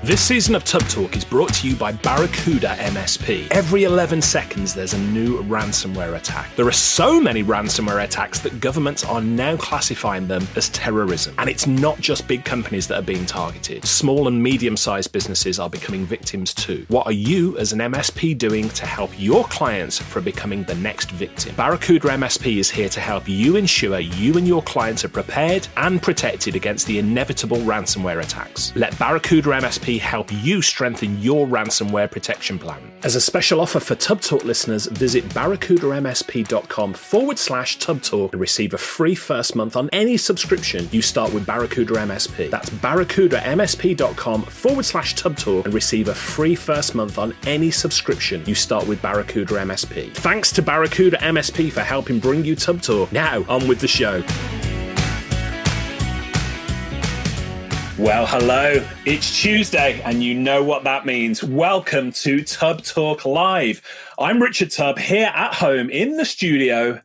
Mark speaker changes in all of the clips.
Speaker 1: This season of Tub Talk is brought to you by Barracuda MSP. Every 11 seconds, there's a new ransomware attack. There are so many ransomware attacks that governments are now classifying them as terrorism. And it's not just big companies that are being targeted. Small and medium-sized businesses are becoming victims too. What are you as an MSP doing to help your clients from becoming the next victim? Barracuda MSP is here to help you ensure you and your clients are prepared and protected against the inevitable ransomware attacks. Let Barracuda MSP help you strengthen your ransomware protection plan. As a special offer for Tub Talk listeners, visit barracudamsp.com/Tub Talk and receive a free first month on any subscription you start with Barracuda MSP. That's barracudamsp.com/Tub Talk and receive a free first month on any subscription you start with Barracuda MSP. Thanks to Barracuda MSP for helping bring you Tub Talk. Now, on with the show. Well, hello, it's Tuesday, and you know what that means. Welcome to Tub Talk Live. I'm Richard Tubb, here at home in the studio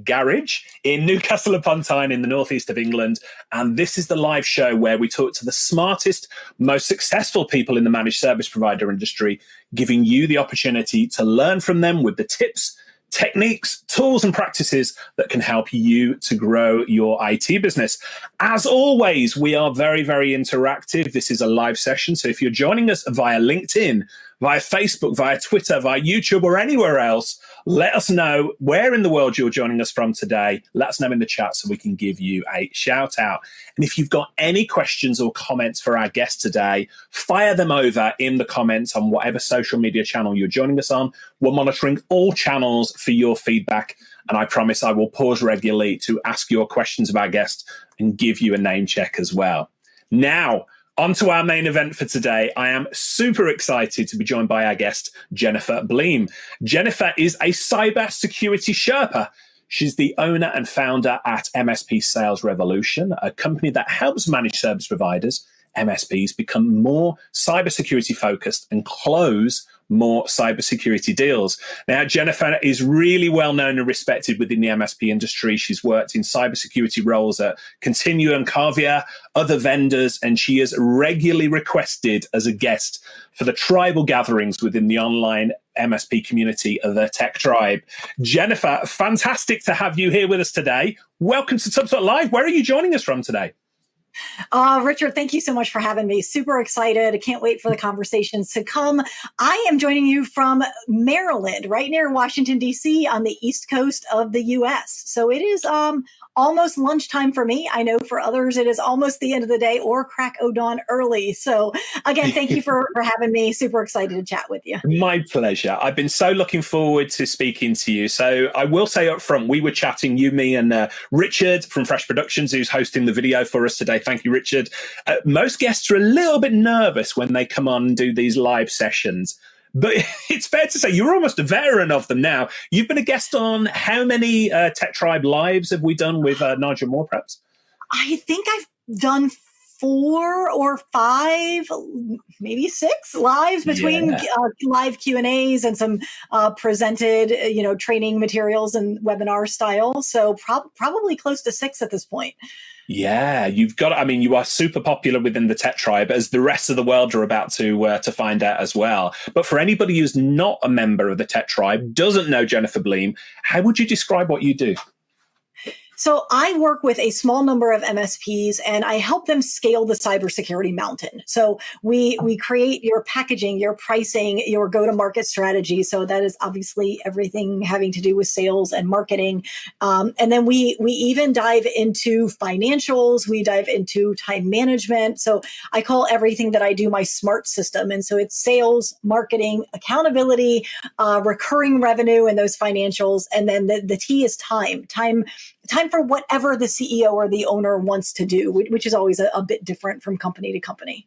Speaker 1: garage in Newcastle upon Tyne in the northeast of England, and this is the live show where we talk to the smartest, most successful people in the managed service provider industry, giving you the opportunity to learn from them with the tips, techniques, tools, and practices that can help you to grow your IT business. As always, we are very, very interactive. This is a live session. So if you're joining us via LinkedIn, via Facebook, via Twitter, via YouTube, or anywhere else, let us know where in the world you're joining us from today. Let us know in the chat so we can give you a shout out. And if you've got any questions or comments for our guest today, fire them over in the comments on whatever social media channel you're joining us on. We're monitoring all channels for your feedback. And I promise I will pause regularly to ask your questions of our guest and give you a name check as well. Now, on to our main event for today. I am super excited to be joined by our guest, Jennifer Bleam. Jennifer is a cybersecurity Sherpa. She's the owner and founder at MSP Sales Revolution, a company that helps managed service providers, MSPs, become more cybersecurity focused and close more cybersecurity deals. Now, Jennifer is really well known and respected within the MSP industry. She's worked in cybersecurity roles at Continuum, Carvier, other vendors, and she is regularly requested as a guest for the tribal gatherings within the online MSP community of the Tech Tribe. Jennifer, fantastic to have you here with us today. Welcome to Tub Talk Live. Where are you joining us from today?
Speaker 2: Richard, thank you so much for having me. Super excited. I can't wait for the conversations to come. I am joining you from Maryland, right near Washington, D.C. on the East Coast of the U.S. So it is almost lunchtime for me. I know for others, it is almost the end of the day or crack o' dawn early. So again, thank you for having me. Super excited to chat with you.
Speaker 1: My pleasure. I've been so looking forward to speaking to you. So I will say up front, we were chatting, you, me, and Richard from Fresh Productions, who's hosting the video for us today. Thank you, Richard. Most guests are a little bit nervous when they come on and do these live sessions. But it's fair to say you're almost a veteran of them now. You've been a guest on how many Tech Tribe lives have we done with Nigel Moore, perhaps?
Speaker 2: I think I've done 4 or 5, maybe 6 lives between live Q&As and some presented, training materials and webinar style. So probably close to 6 at this point.
Speaker 1: Yeah, you are super popular within the Tech Tribe, as the rest of the world are about to find out as well. But for anybody who's not a member of the Tech Tribe, doesn't know Jennifer Bleam, how would you describe what you do?
Speaker 2: So I work with a small number of MSPs and I help them scale the cybersecurity mountain. So we create your packaging, your pricing, your go-to-market strategy. So that is obviously everything having to do with sales and marketing. And then we even dive into financials. We dive into time management. So I call everything that I do my SMART system. And so it's sales, marketing, accountability, recurring revenue, and those financials. And then the T is time for whatever the CEO or the owner wants to do, which is always a bit different from company to company.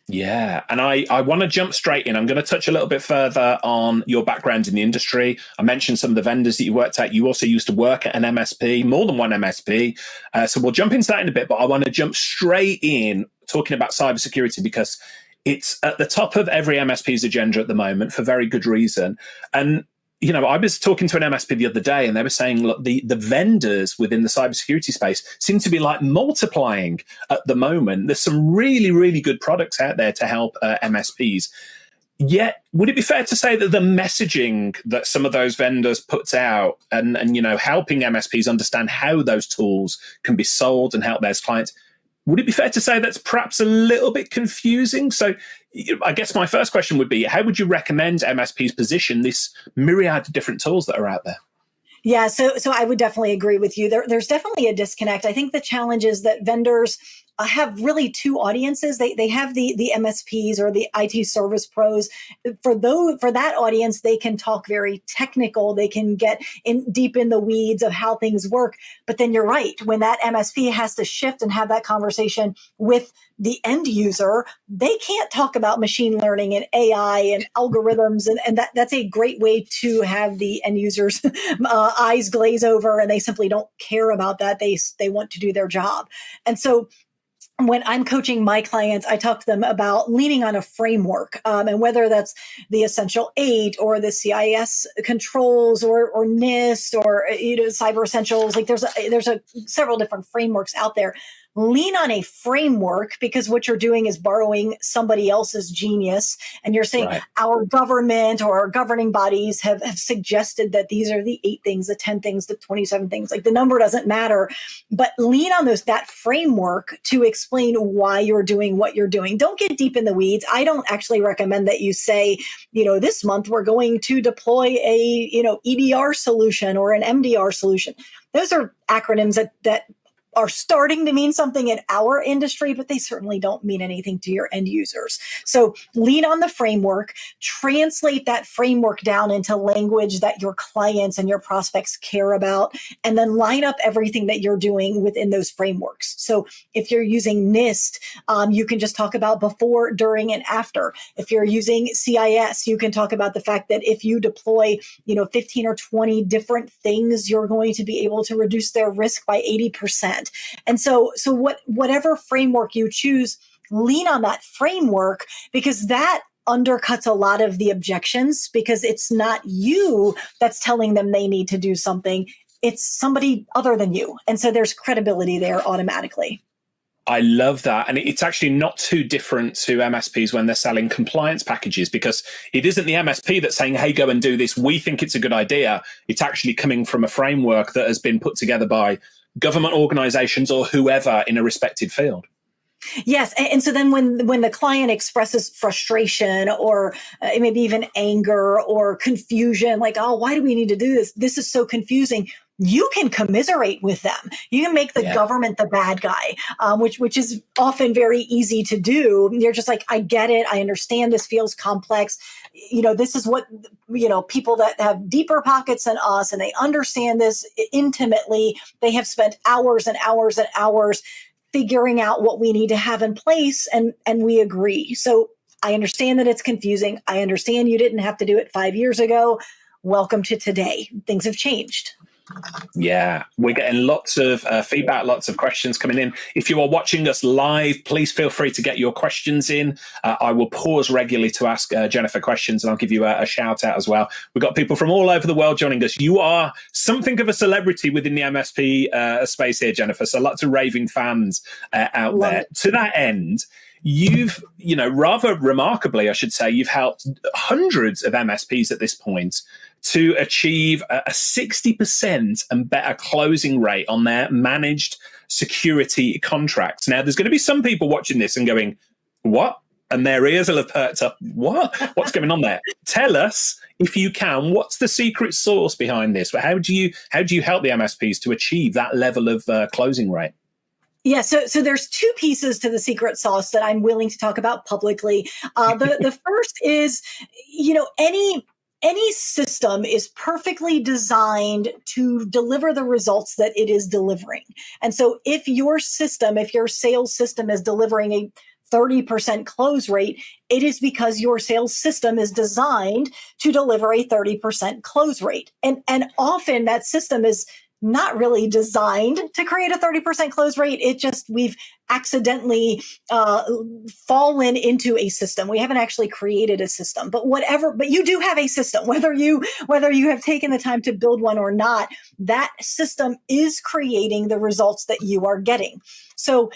Speaker 1: Yeah, and I want to jump straight in. I'm going to touch a little bit further on your background in the industry. I mentioned some of the vendors that you worked at. You also used to work at an MSP, more than one MSP. So we'll jump into that in a bit, but I want to jump straight in talking about cybersecurity because it's at the top of every MSP's agenda at the moment for very good reason. And I was talking to an MSP the other day, and they were saying, look, the vendors within the cybersecurity space seem to be like multiplying at the moment. There's some really, really good products out there to help MSPs. Yet, would it be fair to say that the messaging that some of those vendors puts out and helping MSPs understand how those tools can be sold and help their clients, would it be fair to say that's perhaps a little bit confusing? So I guess my first question would be, how would you recommend MSPs position this myriad of different tools that are out there?
Speaker 2: Yeah, so I would definitely agree with you. There's definitely a disconnect. I think the challenge is that vendors have really two audiences. They have the MSPs or the IT service pros. For that audience, they can talk very technical. They can get deep in the weeds of how things work. But then you're right. When that MSP has to shift and have that conversation with the end user, they can't talk about machine learning and AI and algorithms. And that's a great way to have the end users eyes glaze over, and they simply don't care about that. They want to do their job. And so when I'm coaching my clients, I talk to them about leaning on a framework, and whether that's the Essential 8 or the CIS controls or NIST or Cyber Essentials. Like there's several different frameworks out there. Lean on a framework, because what you're doing is borrowing somebody else's genius, and you're saying our government or our governing bodies have suggested that these are the 8 things, the 10 things, the 27 things. Like the number doesn't matter, but lean on that framework to explain why you're doing what you're doing. Don't get deep in the weeds. I don't actually recommend that you say, this month we're going to deploy a EDR solution or an MDR solution. Those are acronyms that are starting to mean something in our industry, but they certainly don't mean anything to your end users. So lean on the framework, translate that framework down into language that your clients and your prospects care about, and then line up everything that you're doing within those frameworks. So if you're using NIST, you can just talk about before, during, and after. If you're using CIS, you can talk about the fact that if you deploy, 15 or 20 different things, you're going to be able to reduce their risk by 80%. And so whatever framework you choose, lean on that framework, because that undercuts a lot of the objections, because it's not you that's telling them they need to do something. It's somebody other than you. And so there's credibility there automatically.
Speaker 1: I love that. And it's actually not too different to MSPs when they're selling compliance packages, because it isn't the MSP that's saying, hey, go and do this. We think it's a good idea. It's actually coming from a framework that has been put together by government organizations or whoever in a respected field.
Speaker 2: Yes. And so then when the client expresses frustration or maybe even anger or confusion, like, oh, why do we need to do this? This is so confusing. You can commiserate with them. You can make the government the bad guy, which is often very easy to do. You're just like, I get it. I understand this feels complex. This is what, people that have deeper pockets than us, and they understand this intimately. They have spent hours and hours and hours figuring out what we need to have in place, and we agree. So I understand that it's confusing. I understand you didn't have to do it 5 years ago. Welcome to today. Things have changed.
Speaker 1: Yeah, we're getting lots of feedback, lots of questions coming in. If you are watching us live, please feel free to get your questions in. I will pause regularly to ask Jennifer questions, and I'll give you a shout out as well. We've got people from all over the world joining us. You are something of a celebrity within the MSP space here, Jennifer. So lots of raving fans out
Speaker 2: Love
Speaker 1: there.
Speaker 2: it.
Speaker 1: To that end, you've, rather remarkably, I should say, you've helped hundreds of MSPs at this point to achieve a 60% and better closing rate on their managed security contracts. Now, there's going to be some people watching this and going, what? And their ears will have perked up. What? What's going on there? Tell us, if you can, what's the secret sauce behind this? How do you help the MSPs to achieve that level of closing rate?
Speaker 2: Yeah, so there's 2 pieces to the secret sauce that I'm willing to talk about publicly. The first is, any system is perfectly designed to deliver the results that it is delivering. And so if your sales system is delivering a 30% close rate, it is because your sales system is designed to deliver a 30% close rate. And often that system is not really designed to create a 30% close rate. It just, we've accidentally fallen into a system. We haven't actually created a system, but you do have a system, whether you have taken the time to build one or not, that system is creating the results that you are getting. So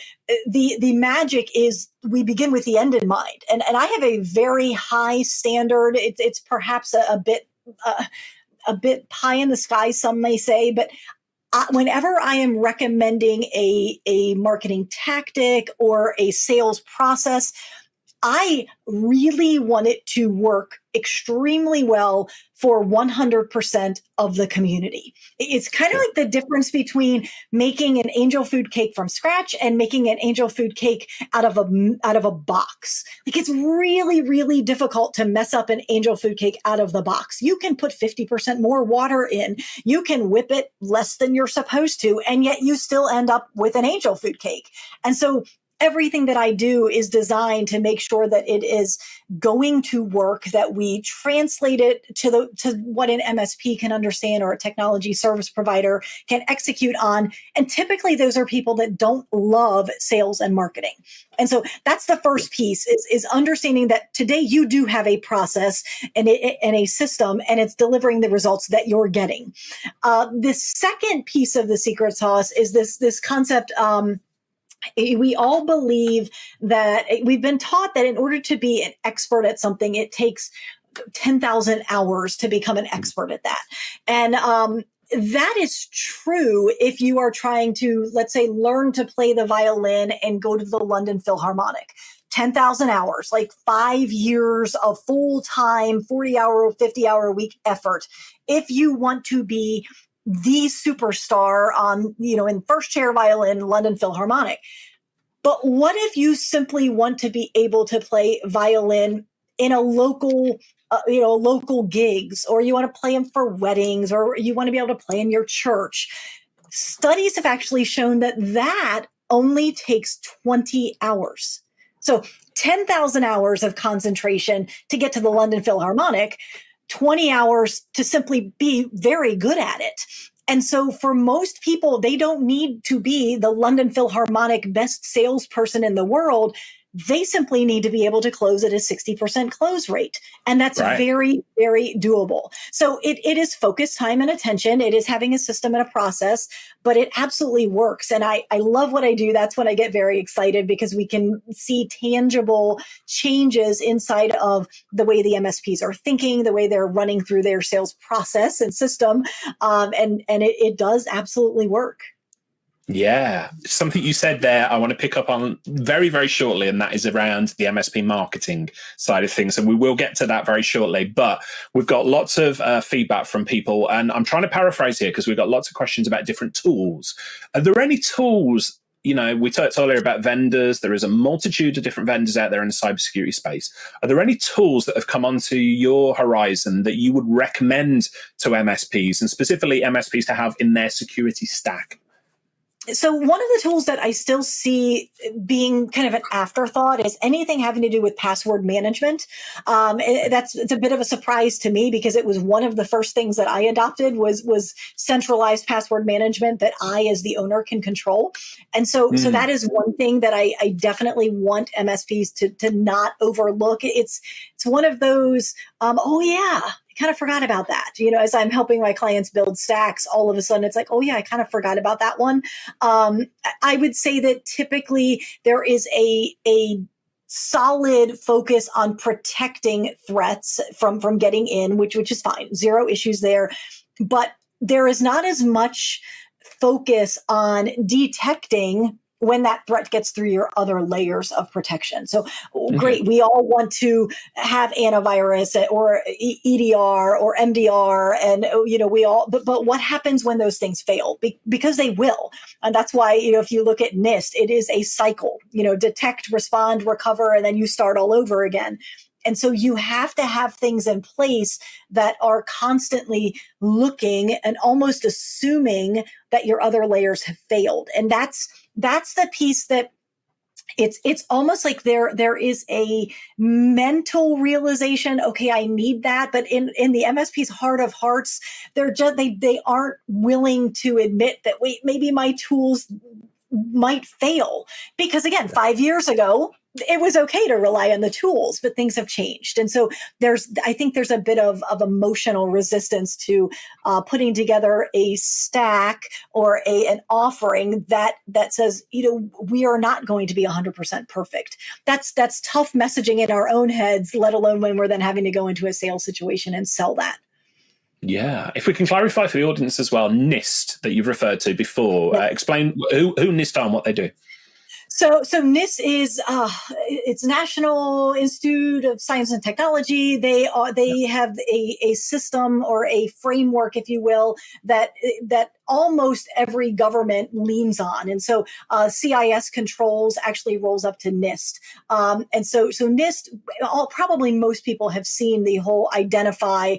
Speaker 2: the magic is we begin with the end in mind. And I have a very high standard. It's perhaps a bit pie in the sky, some may say, but whenever I am recommending a marketing tactic or a sales process, I really want it to work extremely well for 100% of the community. It's kind of like the difference between making an angel food cake from scratch and making an angel food cake out of a box. Like, it's really, really difficult to mess up an angel food cake out of the box. You can put 50% more water in. You can whip it less than you're supposed to, and yet you still end up with an angel food cake. And so everything that I do is designed to make sure that it is going to work, that we translate it to what an MSP can understand or a technology service provider can execute on. And typically those are people that don't love sales and marketing. And so that's the first piece is understanding that today you do have a process and a system, and it's delivering the results that you're getting. The second piece of the secret sauce is this concept. We all believe that we've been taught that in order to be an expert at something, it takes 10,000 hours to become an expert at that. And that is true if you are trying to, let's say, learn to play the violin and go to the London Philharmonic. 10,000 hours, like 5 years of full-time, 40-hour, 50-hour a week effort. If you want to be the superstar on, in first chair violin, London Philharmonic. But what if you simply want to be able to play violin in a local gigs, or you want to play them for weddings, or you want to be able to play in your church? Studies have actually shown that only takes 20 hours. So 10,000 hours of concentration to get to the London Philharmonic, 20 hours to simply be very good at it. And so for most people, they don't need to be the London Philharmonic best salesperson in the world. They simply need to be able to close at a 60% close rate. And that's very, very doable. So it is focused time and attention. It is having a system and a process, but it absolutely works. And I love what I do. That's when I get very excited, because we can see tangible changes inside of the way the MSPs are thinking, the way they're running through their sales process and system. And it does absolutely work.
Speaker 1: Yeah, something you said there I want to pick up on very, very shortly, and that is around the MSP marketing side of things. And we will get to that very shortly, but we've got lots of feedback from people, and I'm trying to paraphrase here because we've got lots of questions about different tools. Are there any tools, we talked earlier about vendors. There is a multitude of different vendors out there in the cybersecurity space. Are there any tools that have come onto your horizon that you would recommend to MSPs, and specifically MSPs to have in their security stack?
Speaker 2: So one of the tools that I still see being kind of an afterthought is anything having to do with password management. It's a bit of a surprise to me, because it was one of the first things that I adopted was centralized password management that I, as the owner, can control. And so that is one thing that I definitely want MSPs to not overlook. It's one of those, kind of forgot about that. As I'm helping my clients build stacks, all of a sudden it's like, oh yeah, I kind of forgot about that one. I would say that typically there is a solid focus on protecting threats from getting in, which is fine. Zero issues there. But there is not as much focus on detecting when that threat gets through your other layers of protection. So great, we all want to have antivirus or EDR or MDR, and but what happens when those things fail? Because they will. And that's why, if you look at NIST, it is a cycle, detect, respond, recover, and then you start all over again. And so you have to have things in place that are constantly looking and almost assuming that your other layers have failed. And that's the piece that it's almost like there is a mental realization, okay, I need that, but in the MSP's heart of hearts, they aren't willing to admit that, wait, maybe my tools might fail, because again, 5 years ago it was okay to rely on the tools, but things have changed. And so I think there's a bit of emotional resistance to putting together a stack or an offering that says, we are not going to be 100% perfect. That's tough messaging in our own heads, let alone when we're then having to go into a sales situation and sell that.
Speaker 1: Yeah. If we can clarify for the audience as well, NIST that you've referred to before, explain who NIST are and what they do.
Speaker 2: So NIST is it's National Institute of Science and Technology. They have a system or a framework, if you will, that almost every government leans on. And so CIS controls actually rolls up to NIST. And so NIST, probably most people have seen the whole identify,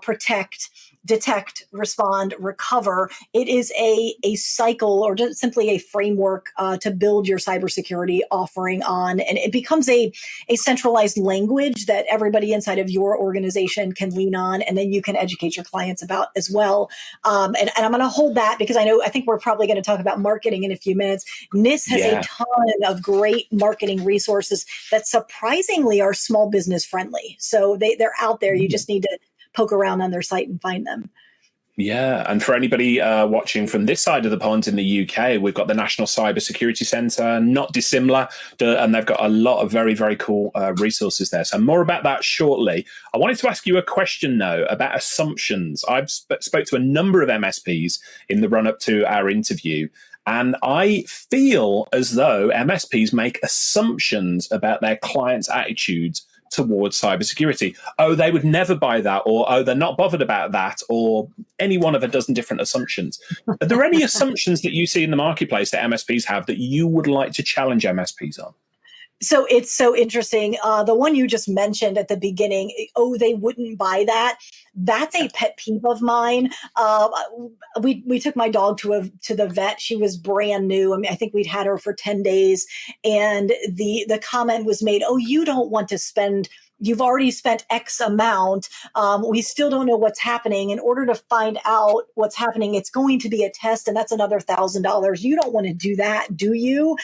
Speaker 2: protect, detect, respond, recover. It is a cycle, or just simply a framework to build your cybersecurity offering on. And it becomes a centralized language that everybody inside of your organization can lean on, and then you can educate your clients about as well. And I'm going to hold that because I think we're probably going to talk about marketing in a few minutes. NIST has a ton of great marketing resources that surprisingly are small business friendly. So they're out there. You just need to poke around on their site and find them.
Speaker 1: Yeah. And for anybody watching from this side of the pond in the UK, we've got the National Cybersecurity Centre, not dissimilar, and they've got a lot of very, very cool resources there. So more about that shortly. I wanted to ask you a question, though, about assumptions. I've spoke to a number of MSPs in the run-up to our interview, and I feel as though MSPs make assumptions about their clients' attitudes towards cybersecurity. Oh, they would never buy that, or oh, they're not bothered about that, or any one of a dozen different assumptions. Are there any assumptions that you see in the marketplace that MSPs have that you would like to challenge MSPs on?
Speaker 2: So it's so interesting. The one you just mentioned at the beginning, oh, they wouldn't buy that. That's a pet peeve of mine. We took my dog to the vet. She was brand new. I mean, I think we'd had her for 10 days. And the comment was made, oh, you don't want to spend, you've already spent X amount. We still don't know what's happening. In order to find out what's happening, it's going to be a test, and that's another $1,000. You don't want to do that, do you?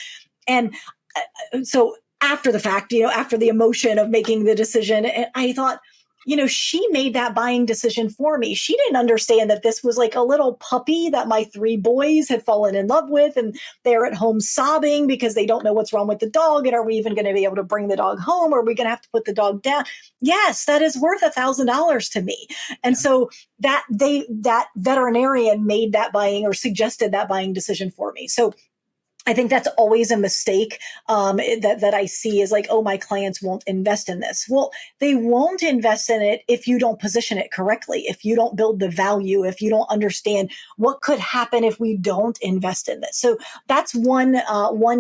Speaker 2: And so after the fact, after the emotion of making the decision, I thought, she made that buying decision for me. She didn't understand that this was like a little puppy that my 3 boys had fallen in love with, and they're at home sobbing because they don't know what's wrong with the dog. And are we even going to be able to bring the dog home? Or are we going to have to put the dog down? Yes, that is worth $1,000 to me. And so that veterinarian made that buying, or suggested that buying decision for me. So I think that's always a mistake that I see, is like, oh, my clients won't invest in this. Well, they won't invest in it if you don't position it correctly, if you don't build the value, if you don't understand what could happen if we don't invest in this. So that's one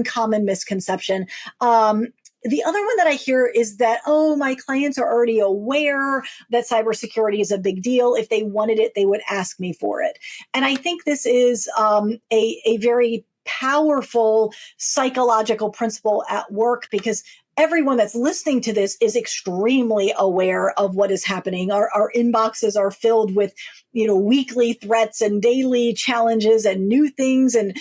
Speaker 2: common misconception. The other one that I hear is that, oh, my clients are already aware that cybersecurity is a big deal. If they wanted it, they would ask me for it. And I think this is a very powerful psychological principle at work, because everyone that's listening to this is extremely aware of what is happening. Our inboxes are filled with, weekly threats and daily challenges and new things and,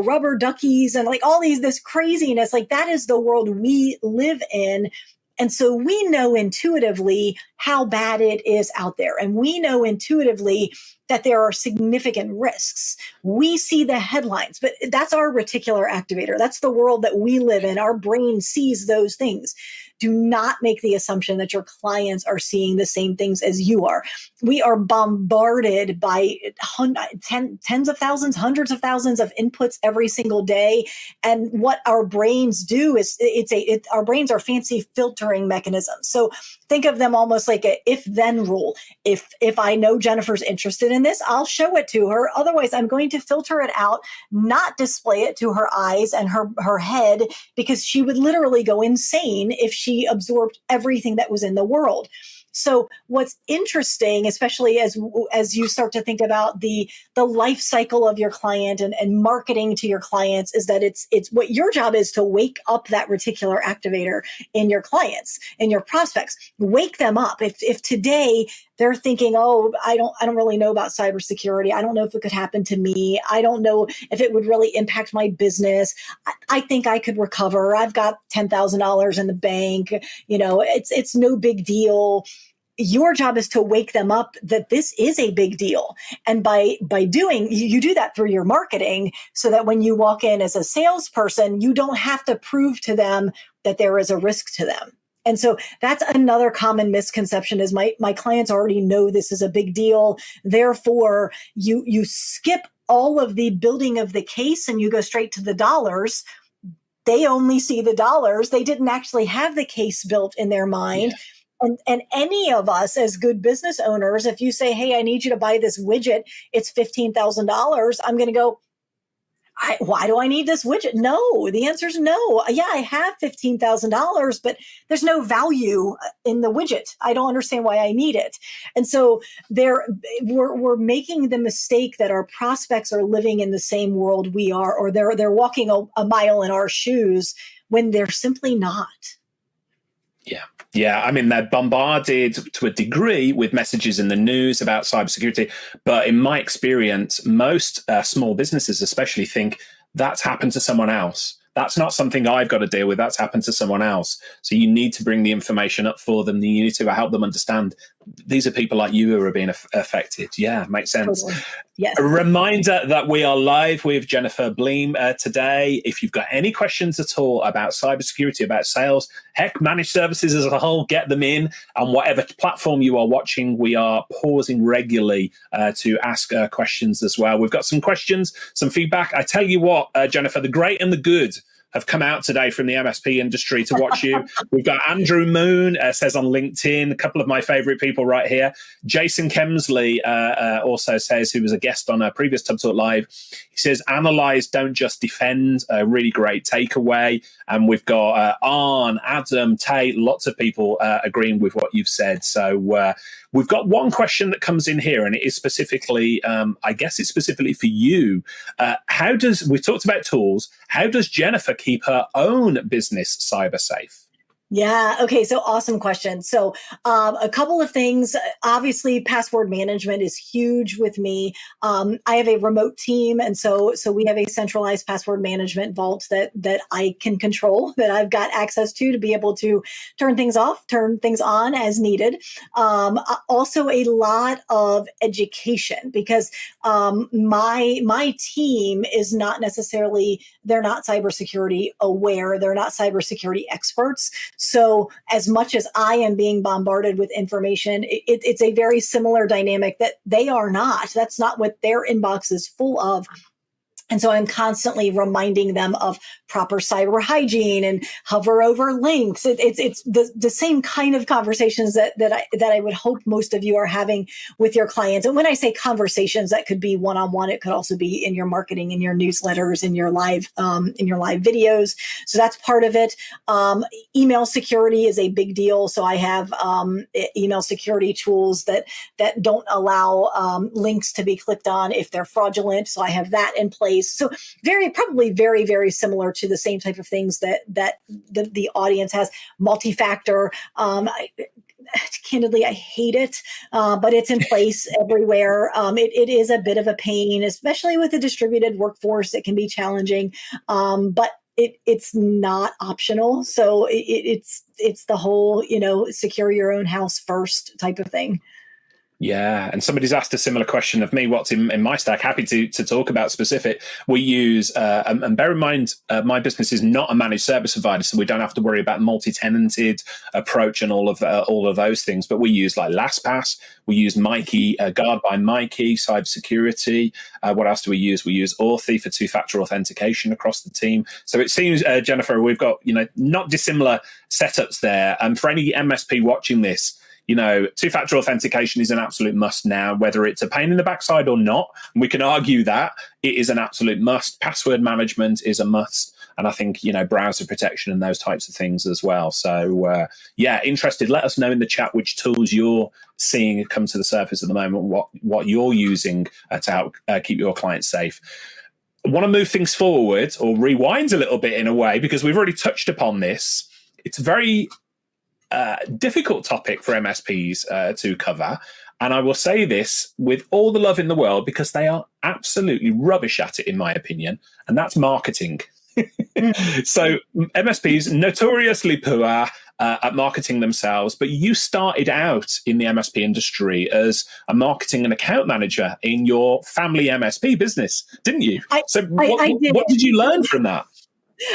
Speaker 2: rubber duckies and like all this craziness. Like, that is the world we live in. And so we know intuitively how bad it is out there. And we know intuitively that there are significant risks. We see the headlines, but that's our reticular activator. That's the world that we live in. Our brain sees those things. Do not make the assumption that your clients are seeing the same things as you are. We are bombarded by tens of thousands, hundreds of thousands of inputs every single day. And what our brains do is our brains are fancy filtering mechanisms. So think of them almost like a if-then rule. If I know Jennifer's interested in this, I'll show it to her. Otherwise, I'm going to filter it out, not display it to her eyes and her head, because she would literally go insane if she absorbed everything that was in the world. So what's interesting, especially as you start to think about the life cycle of your client and marketing to your clients, is that it's what your job is to wake up that reticular activator in your clients, in your prospects. Wake them up. If today they're thinking, oh, I don't really know about cybersecurity. I don't know if it could happen to me. I don't know if it would really impact my business. I think I could recover. I've got $10,000 in the bank. It's no big deal. Your job is to wake them up that this is a big deal. And by doing, you do that through your marketing, so that when you walk in as a salesperson, you don't have to prove to them that there is a risk to them. And so that's another common misconception, is my clients already know this is a big deal. Therefore, you skip all of the building of the case and you go straight to the dollars. They only see the dollars. They didn't actually have the case built in their mind. Yeah. And any of us as good business owners, if you say, hey, I need you to buy this widget, it's $15,000, I'm going to go, why do I need this widget? No, the answer is no. Yeah, I have $15,000, but there's no value in the widget. I don't understand why I need it. And so we're making the mistake that our prospects are living in the same world we are, or they're walking a mile in our shoes, when they're simply not.
Speaker 1: Yeah. Yeah. I mean, they're bombarded to a degree with messages in the news about cybersecurity. But in my experience, most small businesses especially think that's happened to someone else. That's not something I've got to deal with. That's happened to someone else. So you need to bring the information up for them. You need to help them understand these are people like you who are being affected. Yeah, makes sense.
Speaker 2: Totally. Yes.
Speaker 1: A reminder that we are live with Jennifer Bleam today. If you've got any questions at all about cybersecurity, about sales, heck, managed services as a whole, get them in. On whatever platform you are watching, we are pausing regularly to ask questions as well. We've got some questions, some feedback. I tell you what, Jennifer, the great and the good have come out today from the MSP industry to watch you. We've got Andrew Moon, says on LinkedIn, a couple of my favorite people right here. Jason Kemsley also says, who was a guest on a previous Tub Talk Live, he says, analyze, don't just defend. A really great takeaway. And we've got Arn, Adam, Tate, lots of people agreeing with what you've said. So we've got one question that comes in here, and it is specifically, I guess it's specifically for you. We've talked about tools. How does Jennifer keep her own business cyber safe?
Speaker 2: Yeah. Okay. So awesome question. So a couple of things. Obviously, password management is huge with me. I have a remote team, and so we have a centralized password management vault that I can control, that I've got access to be able to turn things off, turn things on as needed. Also, a lot of education, because my team is not necessarily, they're not cybersecurity aware, they're not cybersecurity experts. So as much as I am being bombarded with information, it's a very similar dynamic that they are not. That's not what their inbox is full of. And so I'm constantly reminding them of proper cyber hygiene and hover over links. It's the same kind of conversations that I would hope most of you are having with your clients. And when I say conversations, that could be one-on-one. It could also be in your marketing, in your newsletters, in your live videos. So that's part of it. Email security is a big deal. So I have email security tools that don't allow links to be clicked on if they're fraudulent. So I have that in place. So probably very, very similar to the same type of things that the audience has. Multi-factor. Candidly, I hate it, but it's in place everywhere. It is a bit of a pain, especially with a distributed workforce. It can be challenging, but it's not optional. So it's the whole, secure your own house first type of thing.
Speaker 1: Yeah, and somebody's asked a similar question of me, what's in my stack. Happy to talk about specific. We use, and bear in mind, my business is not a managed service provider, so we don't have to worry about multi-tenanted approach and all of those things. But we use like LastPass, we use Mikey, Guard by Mikey, Cybersecurity. What else do we use? We use Authy for two-factor authentication across the team. So it seems, Jennifer, we've got not dissimilar setups there. And for any MSP watching this, two-factor authentication is an absolute must now, whether it's a pain in the backside or not. We can argue that it is an absolute must. Password management is a must. And I think, browser protection and those types of things as well. So interested. Let us know in the chat which tools you're seeing come to the surface at the moment, what you're using to help keep your clients safe. I want to move things forward or rewind a little bit in a way, because we've already touched upon this. It's a very difficult topic for MSPs to cover. And I will say this with all the love in the world, because they are absolutely rubbish at it, in my opinion, and that's marketing. So MSPs notoriously poor at marketing themselves, but you started out in the MSP industry as a marketing and account manager in your family MSP business, didn't you?
Speaker 2: I did.
Speaker 1: What did you learn from that?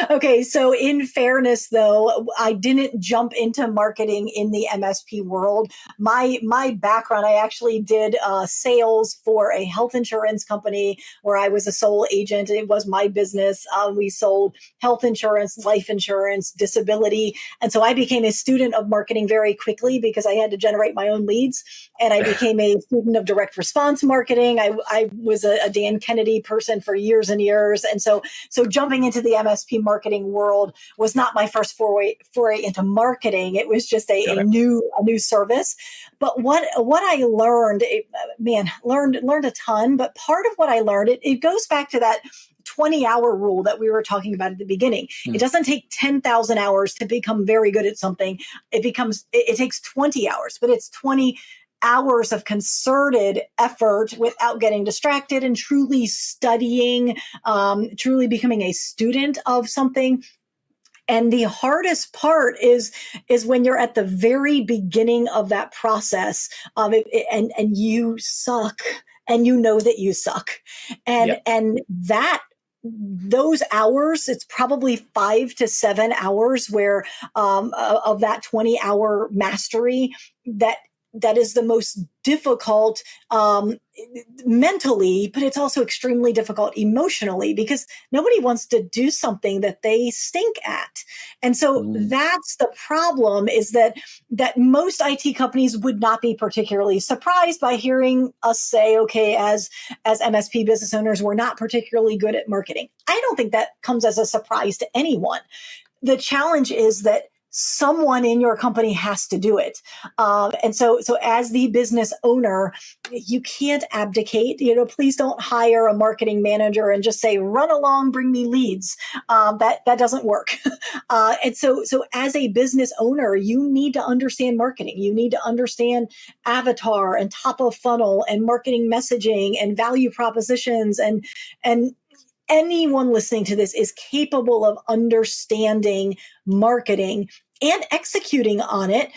Speaker 2: Okay, so in fairness, though, I didn't jump into marketing in the MSP world. My background, I actually did sales for a health insurance company where I was a sole agent. It was my business. We sold health insurance, life insurance, disability. And so I became a student of marketing very quickly because I had to generate my own leads. And I became a student of direct response marketing. I was a Dan Kennedy person for years and years. And so jumping into the MSP marketing world was not my first foray into marketing. It was just a new service. But what I learned, learned a ton. But part of what I learned, it goes back to that 20-hour rule that we were talking about at the beginning. It doesn't take 10,000 hours to become very good at something. It takes 20 hours, but it's 20 hours of concerted effort without getting distracted and truly studying, truly becoming a student of something. And the hardest part is when you're at the very beginning of that process, and you suck, and you know that you suck, and that. Those hours, it's probably 5 to 7 hours where of that 20-hour mastery that is the most difficult mentally, but it's also extremely difficult emotionally, because nobody wants to do something that they stink at. And so that's the problem, is that most IT companies would not be particularly surprised by hearing us say, okay, as MSP business owners, we're not particularly good at marketing. I don't think that comes as a surprise to anyone. The challenge is that someone in your company has to do it. And so as the business owner, you can't abdicate. Please don't hire a marketing manager and just say, run along, bring me leads. That doesn't work. And so as a business owner, you need to understand marketing. You need to understand avatar and top of funnel and marketing messaging and value propositions, and anyone listening to this is capable of understanding marketing and executing on it.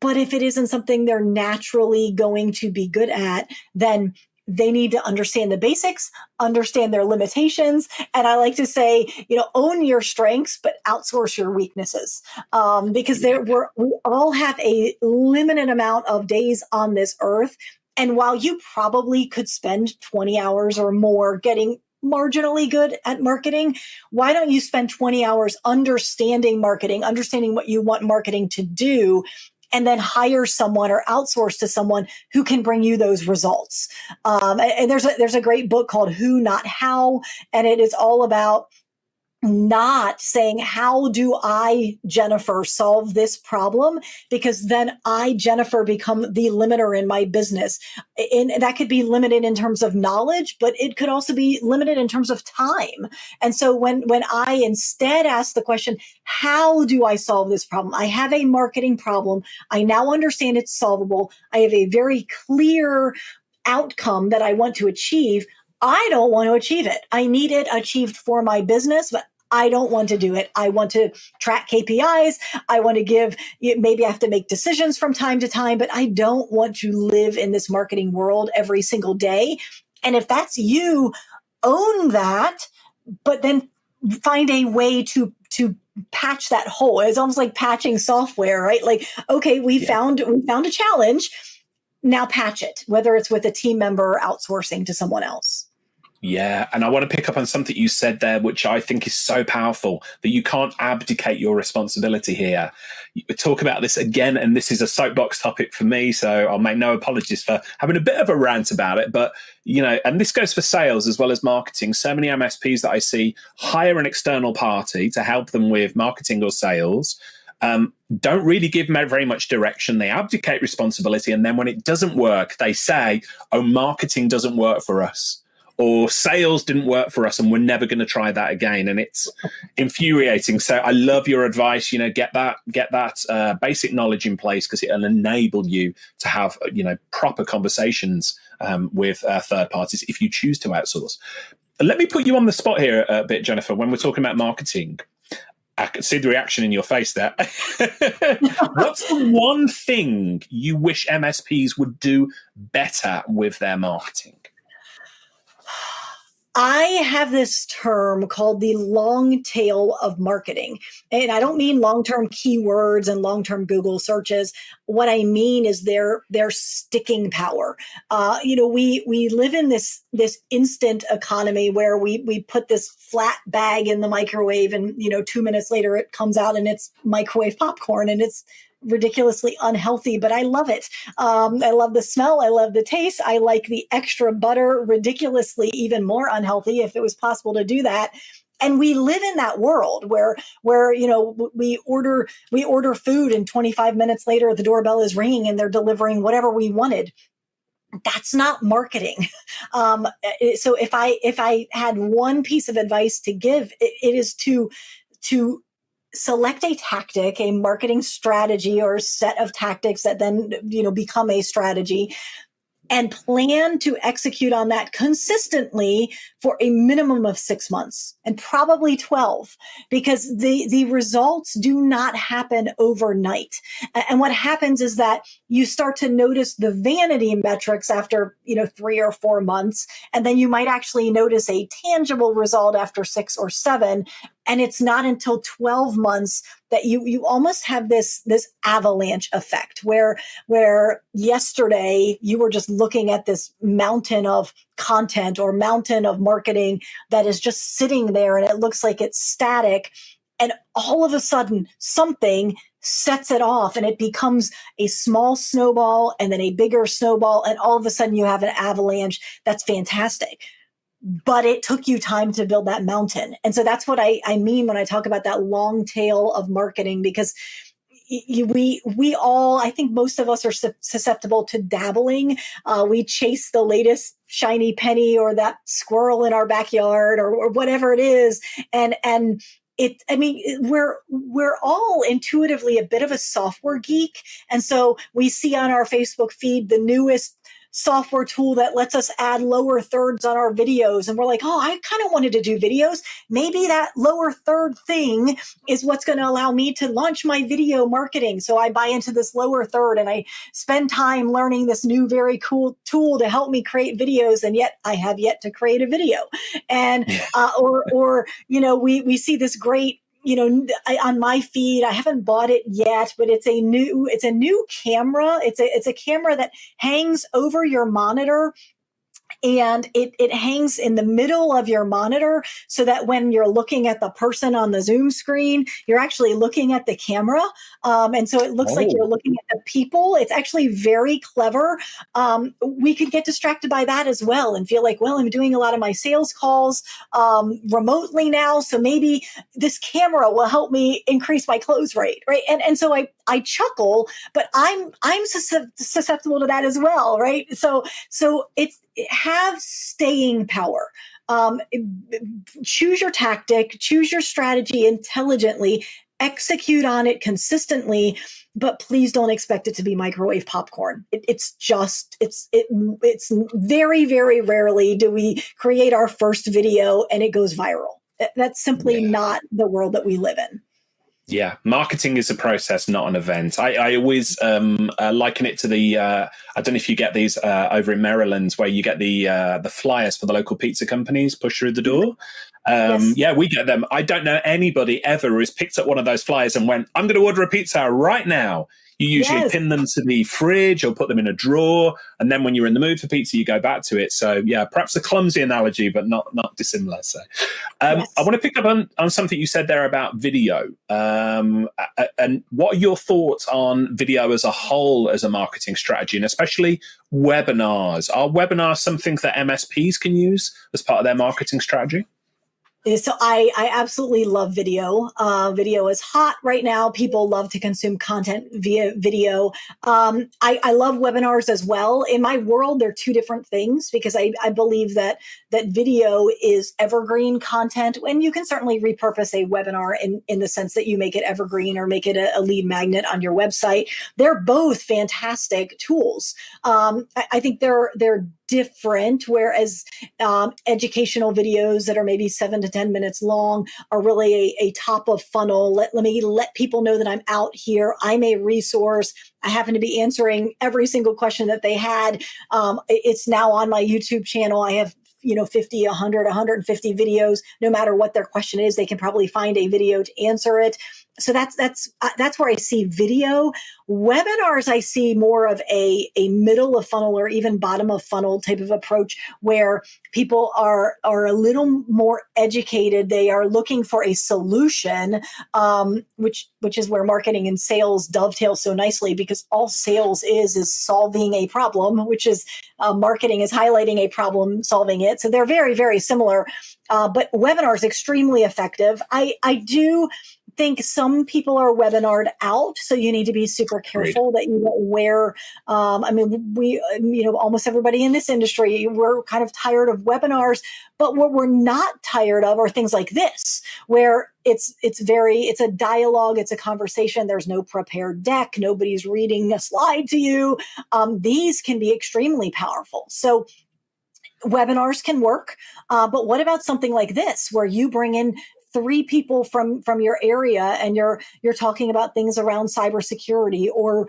Speaker 2: But if it isn't something they're naturally going to be good at, then they need to understand the basics, understand their limitations. And I like to say, own your strengths, but outsource your weaknesses. Because we all have a limited amount of days on this earth. And while you probably could spend 20 hours or more getting marginally good at marketing, why don't you spend 20 hours understanding marketing, understanding what you want marketing to do, and then hire someone or outsource to someone who can bring you those results? And there's a great book called Who, Not How, and it is all about not saying, how do I, Jennifer, solve this problem? Because then I, Jennifer, become the limiter in my business. And that could be limited in terms of knowledge, but it could also be limited in terms of time. And so when I instead ask the question, how do I solve this problem? I have a marketing problem. I now understand it's solvable. I have a very clear outcome that I want to achieve. I don't want to achieve it. I need it achieved for my business, but I don't want to do it. I want to track KPIs. I want to maybe I have to make decisions from time to time, but I don't want to live in this marketing world every single day. And if that's you, own that, but then find a way to patch that hole. It's almost like patching software, right? Like, okay, we found a challenge. Now patch it, whether it's with a team member or outsourcing to someone else.
Speaker 1: Yeah, and I want to pick up on something you said there, which I think is so powerful, that you can't abdicate your responsibility here. You talk about this again, and this is a soapbox topic for me, so I'll make no apologies for having a bit of a rant about it. But, and this goes for sales as well as marketing. So many MSPs that I see hire an external party to help them with marketing or sales. Don't really give very much direction. They abdicate responsibility. And then when it doesn't work, they say, oh, marketing doesn't work for us, or sales didn't work for us and we're never going to try that again. And it's infuriating. So I love your advice. Get that basic knowledge in place, because it'll enable you to have proper conversations with third parties if you choose to outsource. Let me put you on the spot here a bit, Jennifer, when we're talking about marketing. I can see the reaction in your face there. What's the one thing you wish MSPs would do better with their marketing?
Speaker 2: I have this term called the long tail of marketing. And I don't mean long-term keywords and long-term Google searches. What I mean is their sticking power. We live in this instant economy where we put this flat bag in the microwave, and 2 minutes later it comes out and it's microwave popcorn, and it's ridiculously unhealthy, but I love it. I love the smell. I love the taste. I like the extra butter, ridiculously even more unhealthy if it was possible to do that. And we live in that world where we order food, and 25 minutes later the doorbell is ringing and they're delivering whatever we wanted. That's not marketing. So if I had one piece of advice to give, it is to select a tactic, a marketing strategy or set of tactics that then, become a strategy, and plan to execute on that consistently for a minimum of 6 months, and probably 12, because the results do not happen overnight. And what happens is that you start to notice the vanity metrics after, 3 or 4 months, and then you might actually notice a tangible result after 6 or 7. And it's not until 12 months that you almost have this avalanche effect where yesterday you were just looking at this mountain of content or mountain of marketing that is just sitting there, and it looks like it's static. And all of a sudden something sets it off, and it becomes a small snowball and then a bigger snowball. And all of a sudden you have an avalanche. That's fantastic. But it took you time to build that mountain. And so that's what I mean when I talk about that long tail of marketing, because we all, I think most of us are susceptible to dabbling. We chase the latest shiny penny or that squirrel in our backyard or whatever it is. And we're all intuitively a bit of a software geek. And so we see on our Facebook feed the newest software tool that lets us add lower thirds on our videos. And we're like, oh, I kind of wanted to do videos. Maybe that lower third thing is what's going to allow me to launch my video marketing. So I buy into this lower third and I spend time learning this new, very cool tool to help me create videos. And yet I have yet to create a video. And, we see this great, on my feed, I haven't bought it yet, but it's a new camera. It's a camera that hangs over your monitor, and it hangs in the middle of your monitor so that when you're looking at the person on the Zoom screen, you're actually looking at the camera. And so it looks like you're looking at the people. It's actually very clever. We could get distracted by that as well and feel like, well, I'm doing a lot of my sales calls remotely now, so maybe this camera will help me increase my close rate, right? And so I chuckle, but I'm susceptible to that as well, right? So have staying power. Choose your tactic, choose your strategy intelligently, execute on it consistently, but please don't expect it to be microwave popcorn. It's very, very rarely do we create our first video and it goes viral. That's simply not the world that we live in.
Speaker 1: Yeah, marketing is a process, not an event. I always liken it to the, I don't know if you get these over in Maryland, where you get the flyers for the local pizza companies pushed through the door.
Speaker 2: Yes.
Speaker 1: Yeah, we get them. I don't know anybody ever who has picked up one of those flyers and went, I'm going to order a pizza right now. You usually
Speaker 2: Yes.
Speaker 1: pin them to the fridge or put them in a drawer. And then when you're in the mood for pizza, you go back to it. So, yeah, perhaps a clumsy analogy, but not dissimilar. So I
Speaker 2: Yes.
Speaker 1: want to pick up on something you said there about video. And what are your thoughts on video as a whole as a marketing strategy, and especially webinars? Are webinars something that MSPs can use as part of their marketing strategy?
Speaker 2: So I absolutely love video. Video is hot right now. People love to consume content via video. I love webinars as well. In my world, they're two different things because I believe that video is evergreen content, and you can certainly repurpose a webinar in the sense that you make it evergreen or make it a lead magnet on your website. They're both fantastic tools. I think they're different, whereas educational videos that are maybe 7 to 10 minutes long are really a top of funnel. Let me let people know that I'm out here. I'm a resource. I happen to be answering every single question that they had. It's now on my YouTube channel. I have 50, 100, 150 videos. No matter what their question is, they can probably find a video to answer it. So that's where I see video. Webinars, I see more of a middle of funnel or even bottom of funnel type of approach where people are a little more educated. They are looking for a solution, which is where marketing and sales dovetail so nicely, because all sales is solving a problem, which is marketing is highlighting a problem, solving it. So they're very, very similar. But webinar is extremely effective. I do think some people are webinared out, so you need to be super careful that you don't wear. We, almost everybody in this industry, we're kind of tired of webinars, but what we're not tired of are things like this, where it's a dialogue, it's a conversation. There's no prepared deck. Nobody's reading a slide to you. These can be extremely powerful. So webinars can work, but what about something like this, where you bring in 3 people from your area and you're talking about things around cybersecurity, or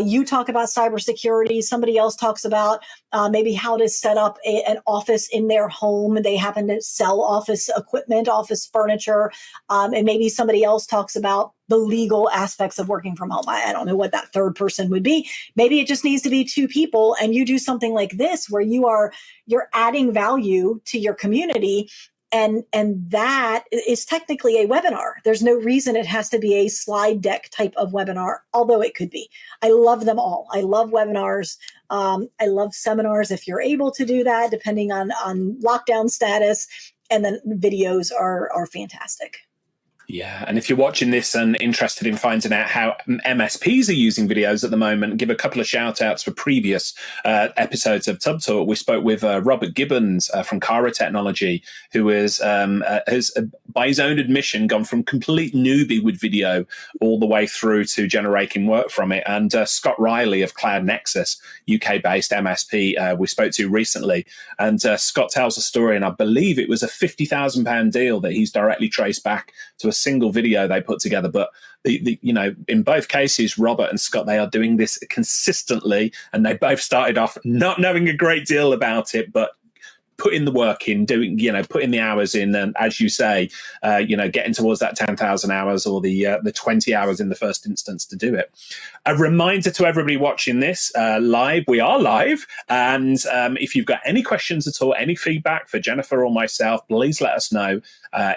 Speaker 2: you talk about cybersecurity, somebody else talks about maybe how to set up an office in their home, and they happen to sell office equipment, office furniture, and maybe somebody else talks about the legal aspects of working from home. I don't know what that third person would be. Maybe it just needs to be 2 people, and you do something like this where you're adding value to your community. And that is technically a webinar. There's no reason it has to be a slide deck type of webinar, although it could be. I love them all. I love webinars. I love seminars if you're able to do that, depending on lockdown status. And then videos are fantastic.
Speaker 1: Yeah, and if you're watching this and interested in finding out how MSPs are using videos at the moment, give a couple of shout outs for previous episodes of Tub Talk. We spoke with Robert Gibbons from Cara Technology, who has, by his own admission, gone from complete newbie with video all the way through to generating work from it. And Scott Riley of Cloud Nexus, UK-based MSP, we spoke to recently. And Scott tells a story, and I believe it was a £50,000 deal that he's directly traced back to a single video they put together. But in both cases, Robert and Scott, they are doing this consistently, and they both started off not knowing a great deal about it, but putting the work in, putting the hours in, and as you say, getting towards that 10,000 hours or the 20 hours in the first instance to do it. A reminder to everybody watching this live, we are live, and if you've got any questions at all, any feedback for Jennifer or myself, please let us know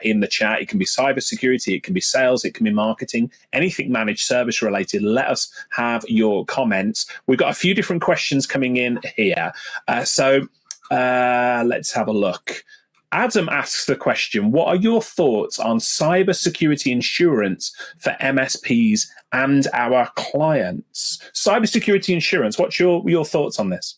Speaker 1: in the chat. It can be cybersecurity, it can be sales, it can be marketing, anything managed service related. Let us have your comments. We've got a few different questions coming in here. Let's have a look. Adam asks the question, what are your thoughts on cybersecurity insurance for MSPs and our clients? Cybersecurity insurance, what's your thoughts on this?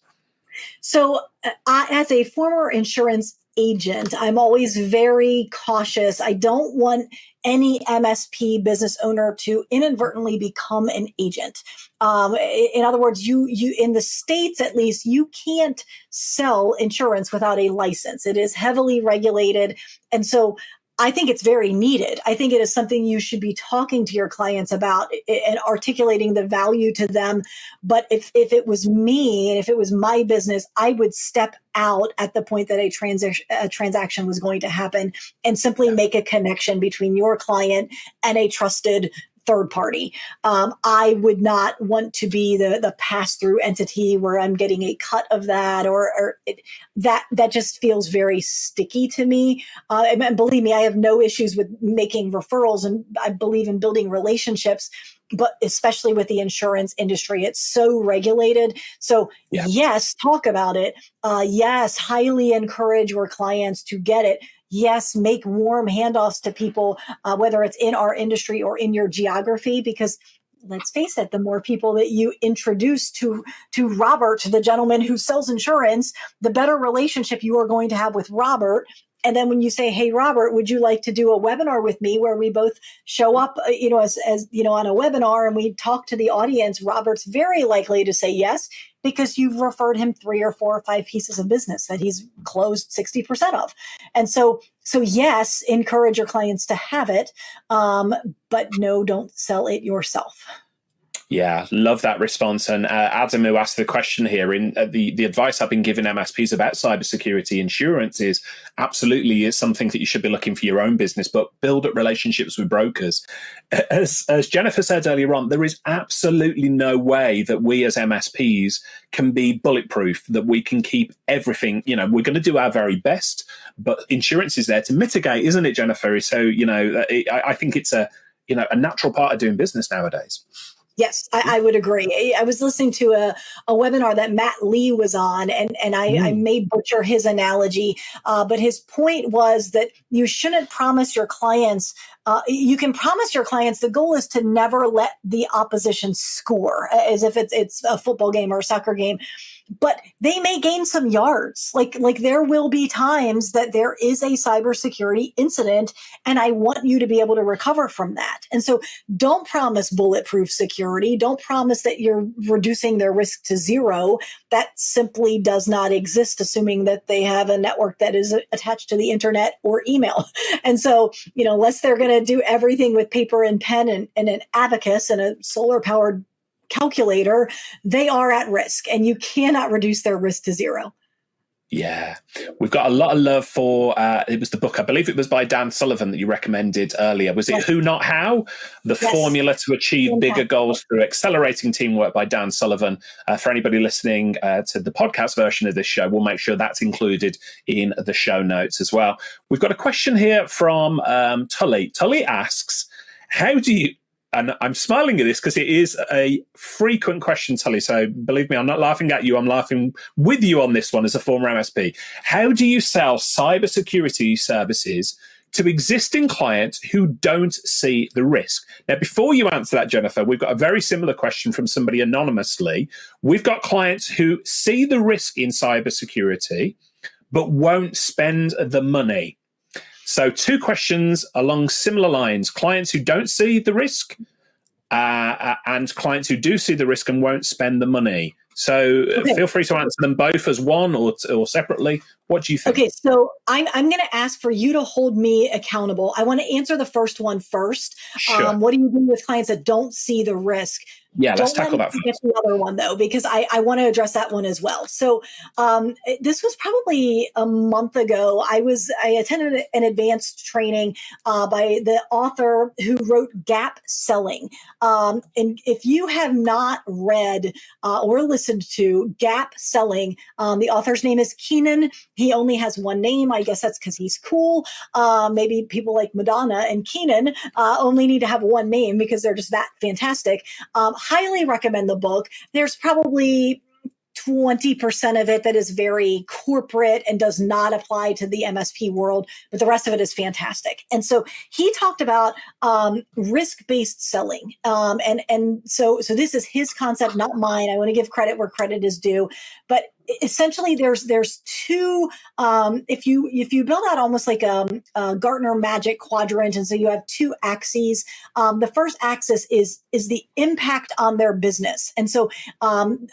Speaker 2: So as a former insurance agent, I'm always very cautious. I don't want any MSP business owner to inadvertently become an agent. In other words, you in the States, at least, you can't sell insurance without a license. It is heavily regulated. And so I think it's very needed. I think it is something you should be talking to your clients about and articulating the value to them. But if it was me and if it was my business, I would step out at the point that a transaction was going to happen and simply make a connection between your client and a trusted third party. I would not want to be the pass-through entity where I'm getting a cut of that, that just feels very sticky to me. And believe me, I have no issues with making referrals, and I believe in building relationships. But especially with the insurance industry, it's so regulated. So yes, talk about it. Yes, highly encourage your clients to get it. Yes, make warm handoffs to people, whether it's in our industry or in your geography, because let's face it, the more people that you introduce to Robert, the gentleman who sells insurance, the better relationship you are going to have with Robert. And then when you say, hey, Robert, would you like to do a webinar with me where we both show up, as on a webinar and we talk to the audience, Robert's very likely to say yes, because you've referred him 3 or 4 or 5 pieces of business that he's closed 60% of. And so yes, encourage your clients to have it, but no, don't sell it yourself.
Speaker 1: Yeah, love that response. And Adam, who asked the question here, in the advice I've been giving MSPs about cybersecurity insurance is absolutely is something that you should be looking for your own business, but build up relationships with brokers. As Jennifer said earlier on, there is absolutely no way that we as MSPs can be bulletproof, that we can keep everything. We're going to do our very best, but insurance is there to mitigate, isn't it, Jennifer? So, I think it's a natural part of doing business nowadays.
Speaker 2: Yes, I would agree. I was listening to a webinar that Matt Lee was on, and I may butcher his analogy, but his point was that you shouldn't promise your clients. You can promise your clients the goal is to never let the opposition score, as if it's a football game or a soccer game. But they may gain some yards. Like there will be times that there is a cybersecurity incident, and I want you to be able to recover from that. And so don't promise bulletproof security. Don't promise that you're reducing their risk to zero. That simply does not exist, assuming that they have a network that is attached to the internet or email. And so, unless they're going to do everything with paper and pen and an abacus and a solar powered calculator, they are at risk, and you cannot reduce their risk to zero.
Speaker 1: Yeah, we've got a lot of love for, it was the book, I believe it was by Dan Sullivan that you recommended earlier. Was it Who Not How? The Formula to Achieve Bigger Goals Through Accelerating Teamwork by Dan Sullivan. For anybody listening to the podcast version of this show, we'll make sure that's included in the show notes as well. We've got a question here from Tully. Tully asks, how do you... And I'm smiling at this because it is a frequent question, Tully. So believe me, I'm not laughing at you. I'm laughing with you on this one as a former MSP. How do you sell cybersecurity services to existing clients who don't see the risk? Now, before you answer that, Jennifer, we've got a very similar question from somebody anonymously. We've got clients who see the risk in cybersecurity, but won't spend the money. So 2 questions along similar lines: clients who don't see the risk and clients who do see the risk and won't spend the money. So feel free to answer them both as one or separately. What do you think?
Speaker 2: Okay, so I'm going to ask for you to hold me accountable. I want to answer the first one first.
Speaker 1: Sure.
Speaker 2: What do you do with clients that don't see the risk?
Speaker 1: Yeah, let's tackle that first.
Speaker 2: Get the other one, though, because I want to address that one as well. So this was probably a month ago. I attended an advanced training by the author who wrote Gap Selling. And if you have not read or listened to Gap Selling, the author's name is Keenan. He only has one name. I guess that's because he's cool. Maybe people like Madonna and Keenan only need to have one name because they're just that fantastic. Highly recommend the book. There's probably 20% of it that is very corporate and does not apply to the MSP world, but the rest of it is fantastic. And so he talked about risk-based selling. And so this is his concept, not mine. I want to give credit where credit is due. But essentially, there's 2. If you build out almost like a Gartner Magic Quadrant, and so you have 2 axes. The first axis is the impact on their business, and so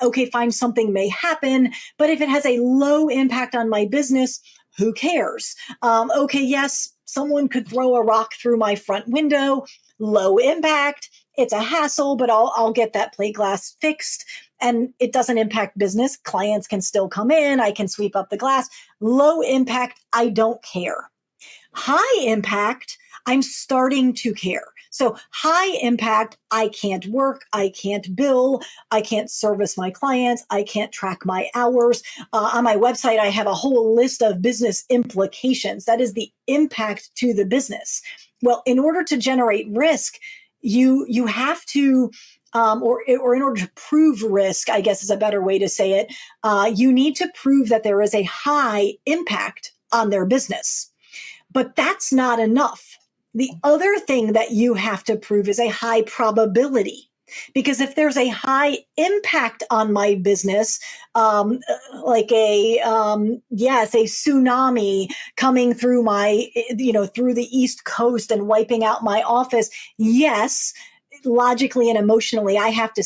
Speaker 2: okay, fine, something may happen, but if it has a low impact on my business, who cares? Okay, yes, someone could throw a rock through my front window, low impact. It's a hassle, but I'll get that plate glass fixed and it doesn't impact business. Clients can still come in. I can sweep up the glass. Low impact, I don't care. High impact, I'm starting to care. So high impact, I can't work, I can't bill, I can't service my clients, I can't track my hours. On my website, I have a whole list of business implications. That is the impact to the business. Well, in order to generate risk, you have to, or in order to prove risk, I guess is a better way to say it, you need to prove that there is a high impact on their business. But that's not enough. The other thing that you have to prove is a high probability. Because if there's a high impact on my business, like a tsunami coming through through the East Coast and wiping out my office, yes, logically and emotionally, I have to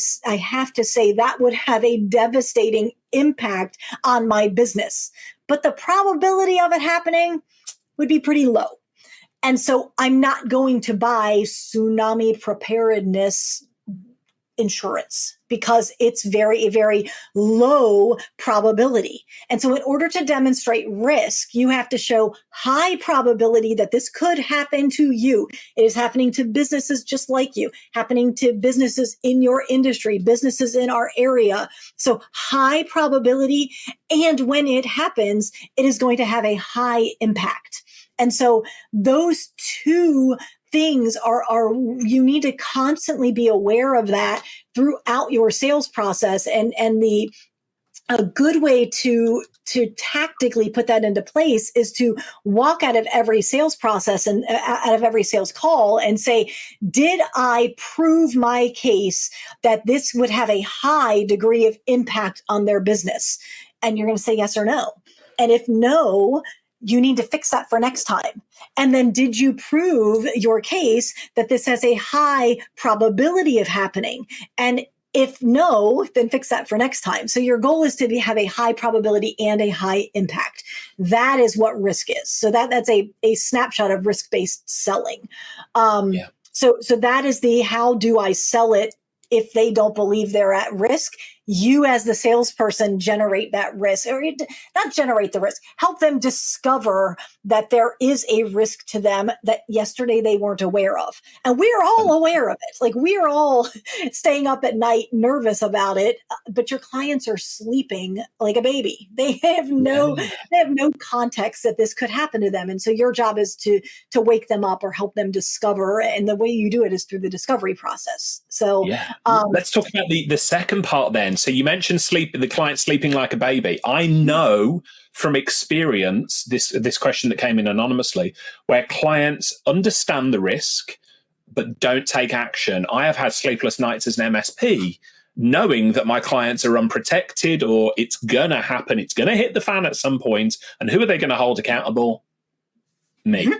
Speaker 2: say that would have a devastating impact on my business. But the probability of it happening would be pretty low. And so I'm not going to buy tsunami preparedness insurance because it's very, very low probability. And so in order to demonstrate risk, you have to show high probability that this could happen to you. It is happening to businesses just like you, happening to businesses in your industry, businesses in our area. So high probability. And when it happens, it is going to have a high impact. And so those two things are you need to constantly be aware of that throughout your sales process. And a good way to tactically put that into place is to walk out of every sales process and out of every sales call and say, did I prove my case that this would have a high degree of impact on their business? And you're going to say yes or no. And if no, you need to fix that for next time. And then did you prove your case that this has a high probability of happening? And if no, then fix that for next time. So your goal is to have a high probability and a high impact. That is what risk is. So that's a snapshot of risk-based selling. So that is the how do I sell it if they don't believe they're at risk. You as the salesperson generate that risk, or not generate the risk, help them discover that there is a risk to them that yesterday they weren't aware of. And we're all aware of it. Like we're all staying up at night nervous about it, but your clients are sleeping like a baby. They have no context that this could happen to them. And so your job is to wake them up or help them discover. And the way you do it is through the discovery process. So
Speaker 1: let's talk about the second part then. So you mentioned the client sleeping like a baby. I know from experience, this question that came in anonymously, where clients understand the risk, but don't take action. I have had sleepless nights as an MSP, knowing that my clients are unprotected or it's going to happen. It's going to hit the fan at some point. And who are they going to hold accountable? Me. Mm-hmm.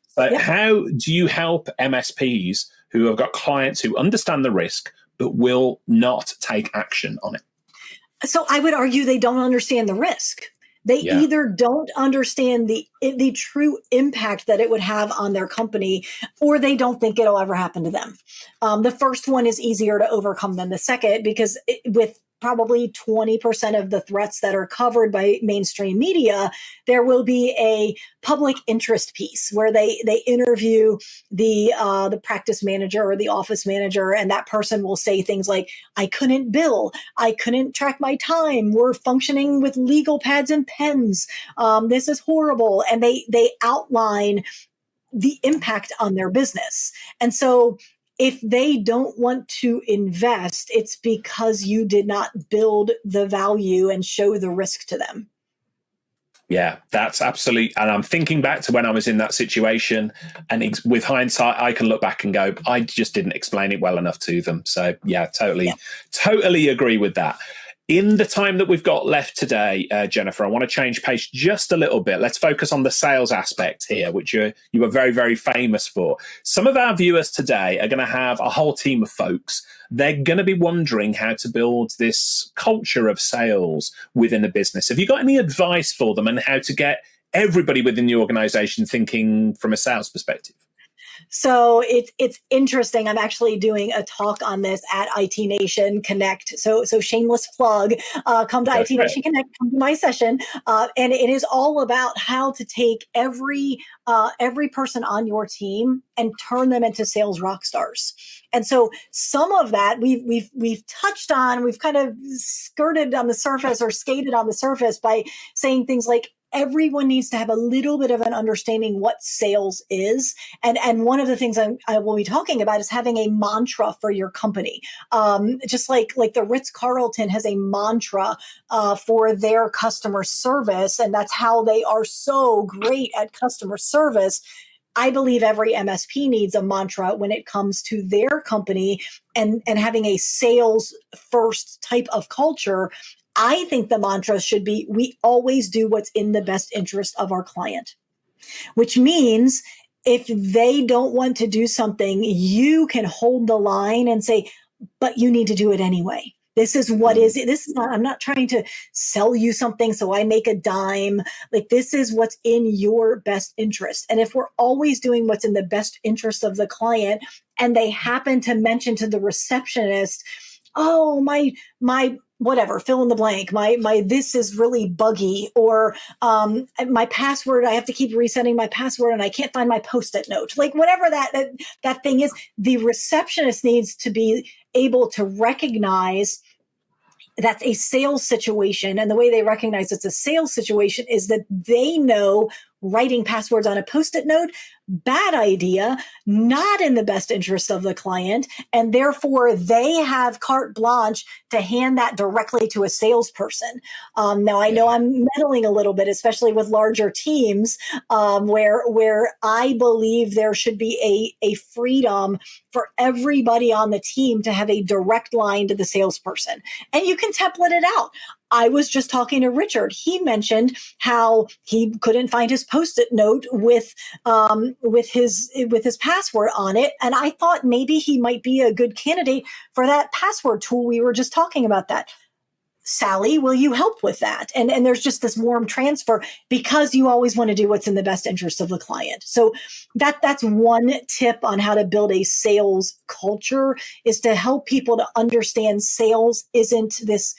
Speaker 1: So how do you help MSPs who have got clients who understand the risk, but will not take action on it?
Speaker 2: So I would argue they don't understand the risk. They either don't understand the true impact that it would have on their company, or they don't think it'll ever happen to them. The first one is easier to overcome than the second, because with probably 20% of the threats that are covered by mainstream media, there will be a public interest piece where they interview the practice manager or the office manager, and that person will say things like, I couldn't bill, I couldn't track my time, we're functioning with legal pads and pens, this is horrible. And they outline the impact on their business. And so if they don't want to invest, it's because you did not build the value and show the risk to them.
Speaker 1: Yeah, that's absolutely. And I'm thinking back to when I was in that situation, and with hindsight, I can look back and go, I just didn't explain it well enough to them. So yeah, totally agree with that. In the time that we've got left today, Jennifer, I want to change pace just a little bit. Let's focus on the sales aspect here, which you are very, very famous for. Some of our viewers today are going to have a whole team of folks. They're going to be wondering how to build this culture of sales within a business. Have you got any advice for them on how to get everybody within the organization thinking from a sales perspective?
Speaker 2: So it's interesting. I'm actually doing a talk on this at IT Nation Connect. So shameless plug. Come to IT Nation Connect. Come to my session, and it is all about how to take every person on your team and turn them into sales rock stars. And so some of that we've touched on. We've kind of skirted on the surface or skated on the surface by saying things like, everyone needs to have a little bit of an understanding what sales is. And one of the things I will be talking about is having a mantra for your company. Just like the Ritz-Carlton has a mantra for their customer service, and that's how they are so great at customer service. I believe every MSP needs a mantra when it comes to their company and having a sales first type of culture. I think the mantra should be, we always do what's in the best interest of our client, which means if they don't want to do something, you can hold the line and say, but you need to do it anyway. This is what is it. This is not, I'm not trying to sell you something so I make a dime. Like, this is what's in your best interest. And if we're always doing what's in the best interest of the client, and they happen to mention to the receptionist, oh, my whatever, fill in the blank, my this is really buggy, or my password, I have to keep resetting my password and I can't find my Post-it note, like whatever that thing is, the receptionist needs to be able to recognize that's a sales situation. And the way they recognize it's a sales situation is that they know writing passwords on a Post-it note, bad idea, not in the best interest of the client. And therefore, they have carte blanche to hand that directly to a salesperson. Now, I know I'm meddling a little bit, especially with larger teams, where I believe there should be a freedom for everybody on the team to have a direct line to the salesperson. And you can template it out. I was just talking to Richard. He mentioned how he couldn't find his Post-it note with his password on it, and I thought maybe he might be a good candidate for that password tool. We were just talking about that. Sally, will you help with that? And there's just this warm transfer because you always want to do what's in the best interest of the client. So that's one tip on how to build a sales culture, is to help people to understand sales isn't this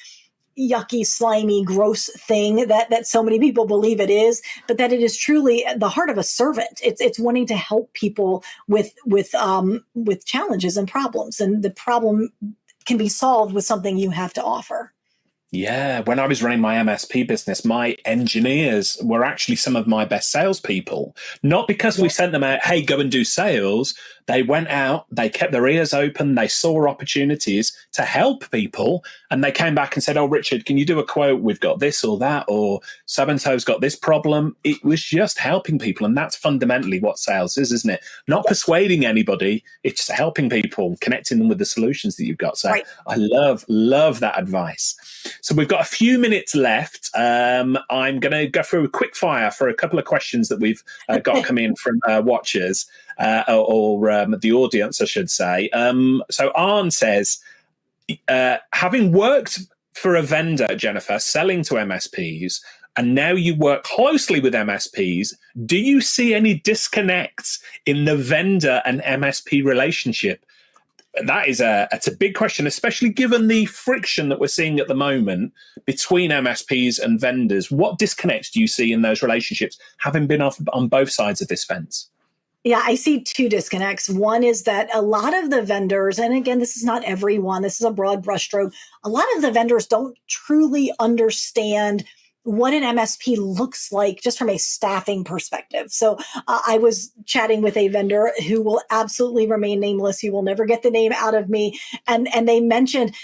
Speaker 2: yucky, slimy, gross thing that so many people believe it is, but that it is truly the heart of a servant. It's wanting to help people with challenges and problems, and the problem can be solved with something you have to offer.
Speaker 1: Yeah, when I was running my MSP business, my engineers were actually some of my best salespeople. Not because we sent them out, hey, go and do sales. They went out, they kept their ears open, they saw opportunities to help people, and they came back and said, oh, Richard, can you do a quote? We've got this or that, or so-and-so's got this problem. It was just helping people, and that's fundamentally what sales is, isn't it? Not persuading anybody, it's just helping people, connecting them with the solutions that you've got. So I love that advice. So we've got a few minutes left. I'm going to go through a quick fire for a couple of questions that we've got come in from watchers. Or the audience, I should say. So Arn says, having worked for a vendor, Jennifer, selling to MSPs, and now you work closely with MSPs, do you see any disconnects in the vendor and MSP relationship? It's a big question, especially given the friction that we're seeing at the moment between MSPs and vendors. What disconnects do you see in those relationships, having been on both sides of this fence?
Speaker 2: Yeah, I see two disconnects. One is that a lot of the vendors, and again, this is not everyone, this is a broad brushstroke, a lot of the vendors don't truly understand what an MSP looks like just from a staffing perspective. So I was chatting with a vendor who will absolutely remain nameless. He will never get the name out of me. And they mentioned,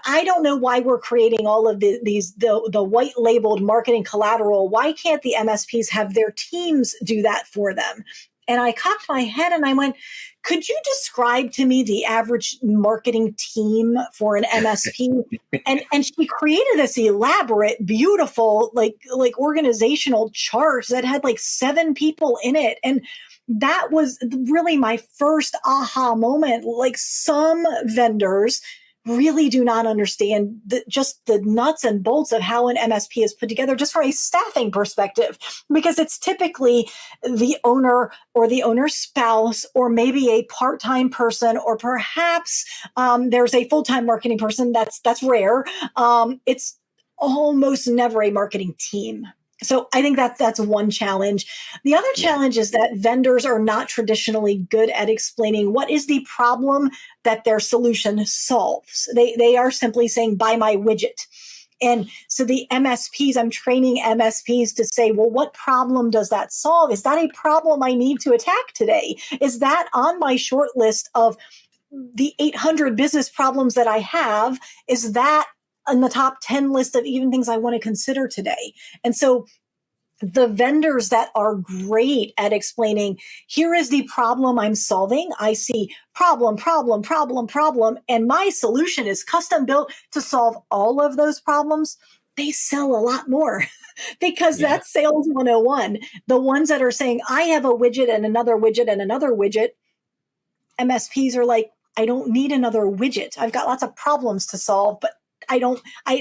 Speaker 2: I don't know why we're creating all of the white labeled marketing collateral. Why can't the MSPs have their teams do that for them? And I cocked my head and I went, could you describe to me the average marketing team for an MSP? and she created this elaborate, beautiful, like organizational chart that had like 7 people in it. And that was really my first aha moment. Like, some vendors really do not understand just the nuts and bolts of how an MSP is put together just from a staffing perspective, because it's typically the owner or the owner's spouse, or maybe a part-time person, or perhaps there's a full-time marketing person. That's rare. It's almost never a marketing team. So I think that's one challenge. The other challenge is that vendors are not traditionally good at explaining what is the problem that their solution solves. They are simply saying, buy my widget. And so the MSPs, I'm training MSPs to say, well, what problem does that solve? Is that a problem I need to attack today? Is that on my short list of the 800 business problems that I have? Is that in the top 10 list of even things I want to consider today? And so the vendors that are great at explaining, here is the problem I'm solving. I see problem, and my solution is custom built to solve all of those problems. They sell a lot more because that's sales 101. The ones that are saying, I have a widget and another widget and another widget, MSPs are like, I don't need another widget. I've got lots of problems to solve, but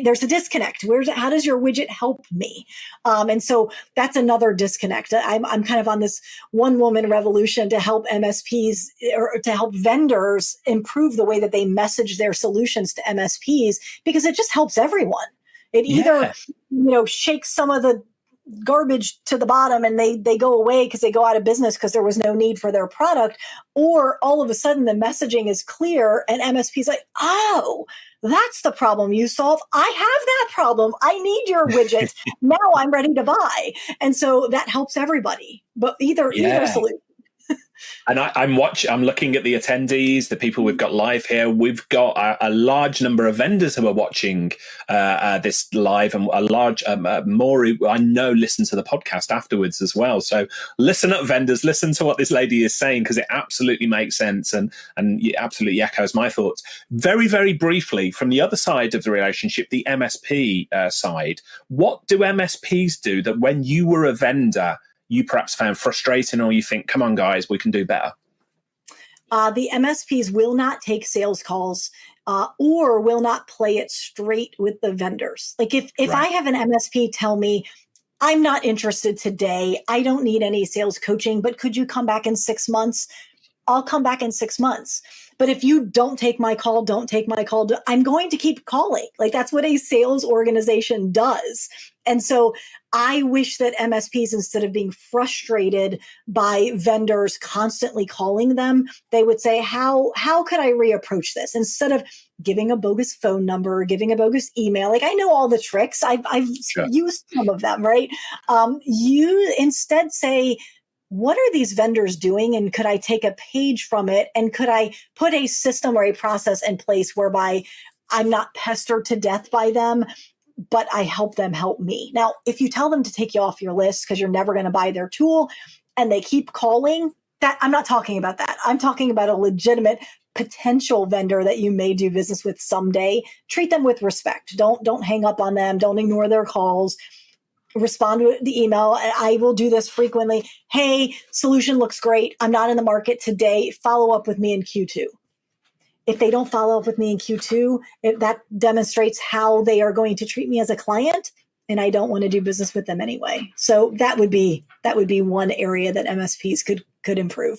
Speaker 2: there's a disconnect. How does your widget help me? And so that's another disconnect. I'm kind of on this one woman revolution to help MSPs, or to help vendors improve the way that they message their solutions to MSPs, because it just helps everyone. It either, shakes some of the garbage to the bottom and they go away because they go out of business because there was no need for their product, or all of a sudden the messaging is clear and MSP's like, oh, that's the problem you solve. I have that problem. I need your widget. Now I'm ready to buy. And so that helps everybody, but either solution.
Speaker 1: And I'm looking at the attendees, the people we've got live here. We've got a large number of vendors who are watching this live, and a large more who I know listen to the podcast afterwards as well. So listen up, vendors, listen to what this lady is saying, because it absolutely makes sense and it absolutely echoes my thoughts. Very, very briefly, from the other side of the relationship, the MSP side, what do MSPs do that when you were a vendor you perhaps found frustrating, or you think, come on, guys, we can do better?
Speaker 2: The MSPs will not take sales calls or will not play it straight with the vendors. Like if I have an MSP tell me, I'm not interested today, I don't need any sales coaching, but could you come back in 6 months? I'll come back in 6 months. But if you don't take my call, I'm going to keep calling. Like that's what a sales organization does. And so I wish that MSPs, instead of being frustrated by vendors constantly calling them, they would say, how could I reapproach this? Instead of giving a bogus phone number, giving a bogus email. Like I know all the tricks. I've used some of them, right? You instead say, what are these vendors doing? And could I take a page from it? And could I put a system or a process in place whereby I'm not pestered to death by them, but I help them help me? Now, if you tell them to take you off your list because you're never going to buy their tool and they keep calling, that I'm not talking about that. I'm talking about a legitimate potential vendor that you may do business with someday. Treat them with respect. Don't hang up on them. Don't ignore their calls. Respond to the email. And I will do this frequently. Hey, solution looks great. I'm not in the market today. Follow up with me in Q2. If they don't follow up with me in Q2, that demonstrates how they are going to treat me as a client, and I don't want to do business with them anyway. So that would be one area that MSPs could improve.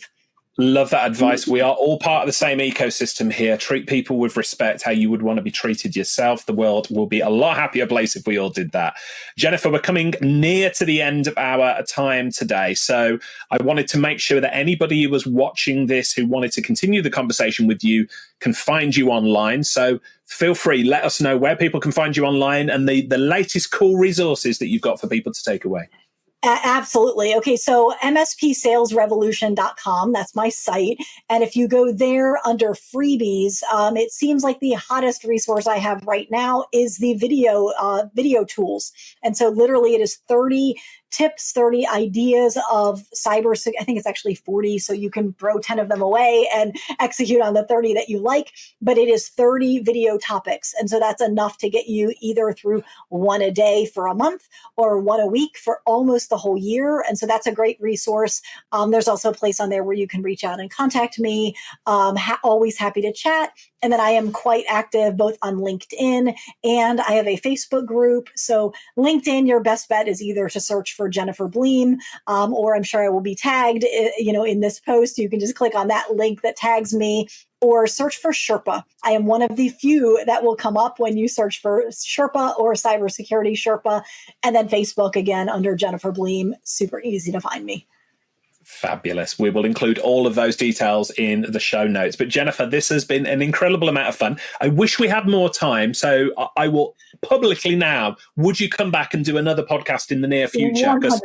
Speaker 1: Love that advice. We are all part of the same ecosystem here. Treat people with respect, how you would want to be treated yourself. The world will be a lot happier place if we all did that. Jennifer, we're coming near to the end of our time today. So I wanted to make sure that anybody who was watching this who wanted to continue the conversation with you can find you online. So feel free, let us know where people can find you online and the latest cool resources that you've got for people to take away.
Speaker 2: Absolutely. Okay, so MSPsalesrevolution.com, that's my site. And if you go there under freebies, it seems like the hottest resource I have right now is the video tools. And so literally it is 30 tips, 30 ideas of cyber. I think it's actually 40, so you can throw 10 of them away and execute on the 30 that you like. But it is 30 video topics. And so that's enough to get you either through one a day for a month or one a week for almost the whole year. And so that's a great resource. There's also a place on there where you can reach out and contact me. Always happy to chat. And then I am quite active both on LinkedIn and I have a Facebook group. So LinkedIn, your best bet is either to search for Jennifer Bleam, or I'm sure I will be tagged, in this post. You can just click on that link that tags me, or search for Sherpa. I am one of the few that will come up when you search for Sherpa or Cybersecurity Sherpa. And then Facebook, again, under Jennifer Bleam, super easy to find me.
Speaker 1: Fabulous. We will include all of those details in the show notes. But Jennifer, this has been an incredible amount of fun. I wish we had more time. So I will publicly now, would you come back and do another podcast in the near future? Because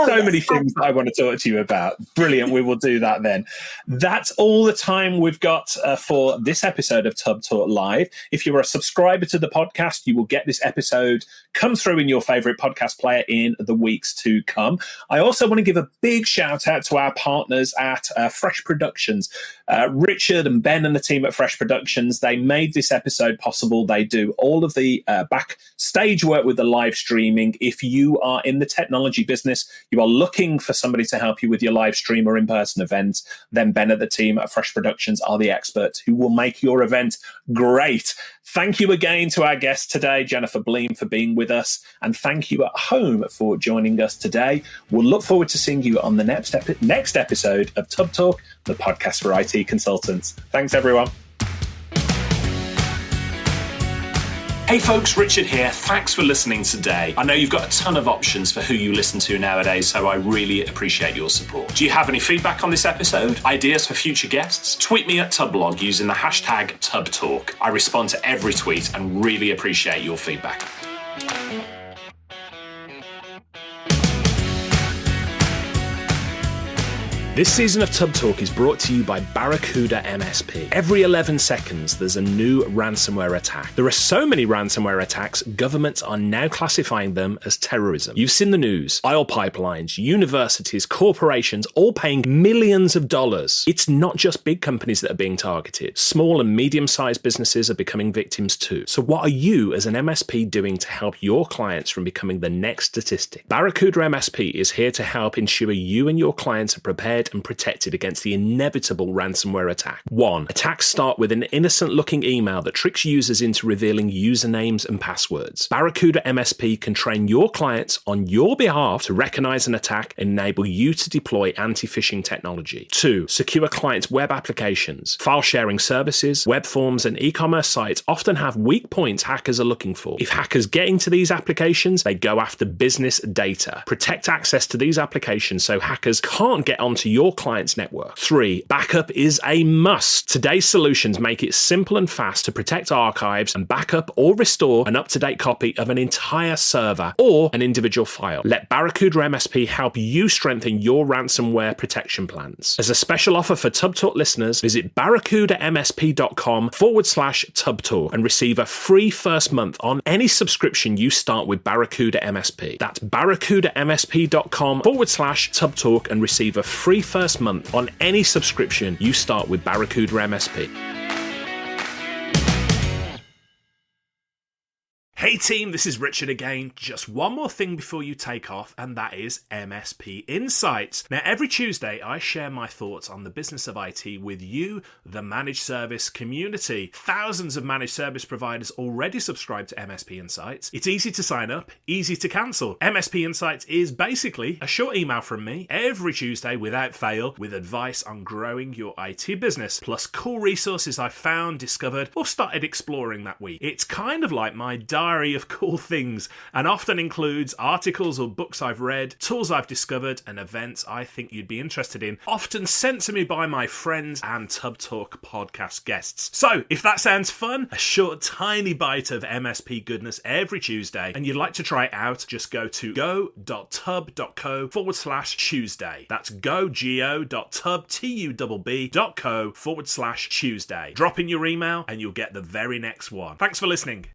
Speaker 1: many things that I want to talk to you about. Brilliant. We will do that then. That's all the time we've got for this episode of Tub Talk Live. If you're a subscriber to the podcast, you will get this episode come through in your favorite podcast player in the weeks to come. I also want to give a big shout out to our partners at Fresh Productions. Richard and Ben and the team at Fresh Productions, they made this episode possible. They do all of the backstage work with the live streaming. If you are in the technology business, you are looking for somebody to help you with your live stream or in-person events, then Ben and the team at Fresh Productions are the experts who will make your event great. Thank you again to our guest today, Jennifer Bleam, for being with us. And thank you at home for joining us today. We'll look forward to seeing you on the next episode of Tub Talk, the podcast for IT consultants. Thanks, everyone. Hey folks, Richard here. Thanks for listening today. I know you've got a ton of options for who you listen to nowadays, so I really appreciate your support. Do you have any feedback on this episode? Ideas for future guests? Tweet me at Tublog using the hashtag TubTalk. I respond to every tweet and really appreciate your feedback. This season of Tub Talk is brought to you by Barracuda MSP. Every 11 seconds, there's a new ransomware attack. There are so many ransomware attacks, governments are now classifying them as terrorism. You've seen the news. Oil pipelines, universities, corporations, all paying millions of dollars. It's not just big companies that are being targeted. Small and medium-sized businesses are becoming victims too. So what are you as an MSP doing to help your clients from becoming the next statistic? Barracuda MSP is here to help ensure you and your clients are prepared and protected against the inevitable ransomware attack. 1. Attacks start with an innocent-looking email that tricks users into revealing usernames and passwords. Barracuda MSP can train your clients on your behalf to recognize an attack and enable you to deploy anti-phishing technology. 2. Secure clients' web applications. File sharing services, web forms, and e-commerce sites often have weak points hackers are looking for. If hackers get into these applications, they go after business data. Protect access to these applications so hackers can't get onto your client's network. 3. Backup is a must. Today's solutions make it simple and fast to protect archives and backup or restore an up-to-date copy of an entire server or an individual file. Let Barracuda MSP help you strengthen your ransomware protection plans. As a special offer for Tub Talk listeners, visit barracudamsp.com/tubtalk and receive a free first month on any subscription you start with Barracuda MSP. That's barracudamsp.com/tubtalk and receive a free first month on any subscription you start with Barracuda MSP. Hey team, this is Richard again. Just one more thing before you take off, and that is MSP Insights. Now, every Tuesday, I share my thoughts on the business of IT with you, the managed service community. Thousands of managed service providers already subscribe to MSP Insights. It's easy to sign up, easy to cancel. MSP Insights is basically a short email from me every Tuesday without fail with advice on growing your IT business, plus cool resources I've found, discovered, or started exploring that week. It's kind of like my diary of cool things and often includes articles or books I've read, tools I've discovered, and events I think you'd be interested in, often sent to me by my friends and Tub Talk podcast guests. So if that sounds fun, a short tiny bite of MSP goodness every Tuesday, and you'd like to try it out, just go to go.tub.co/Tuesday. That's go.tub.co/Tuesday. Drop in your email and you'll get the very next one. Thanks for listening.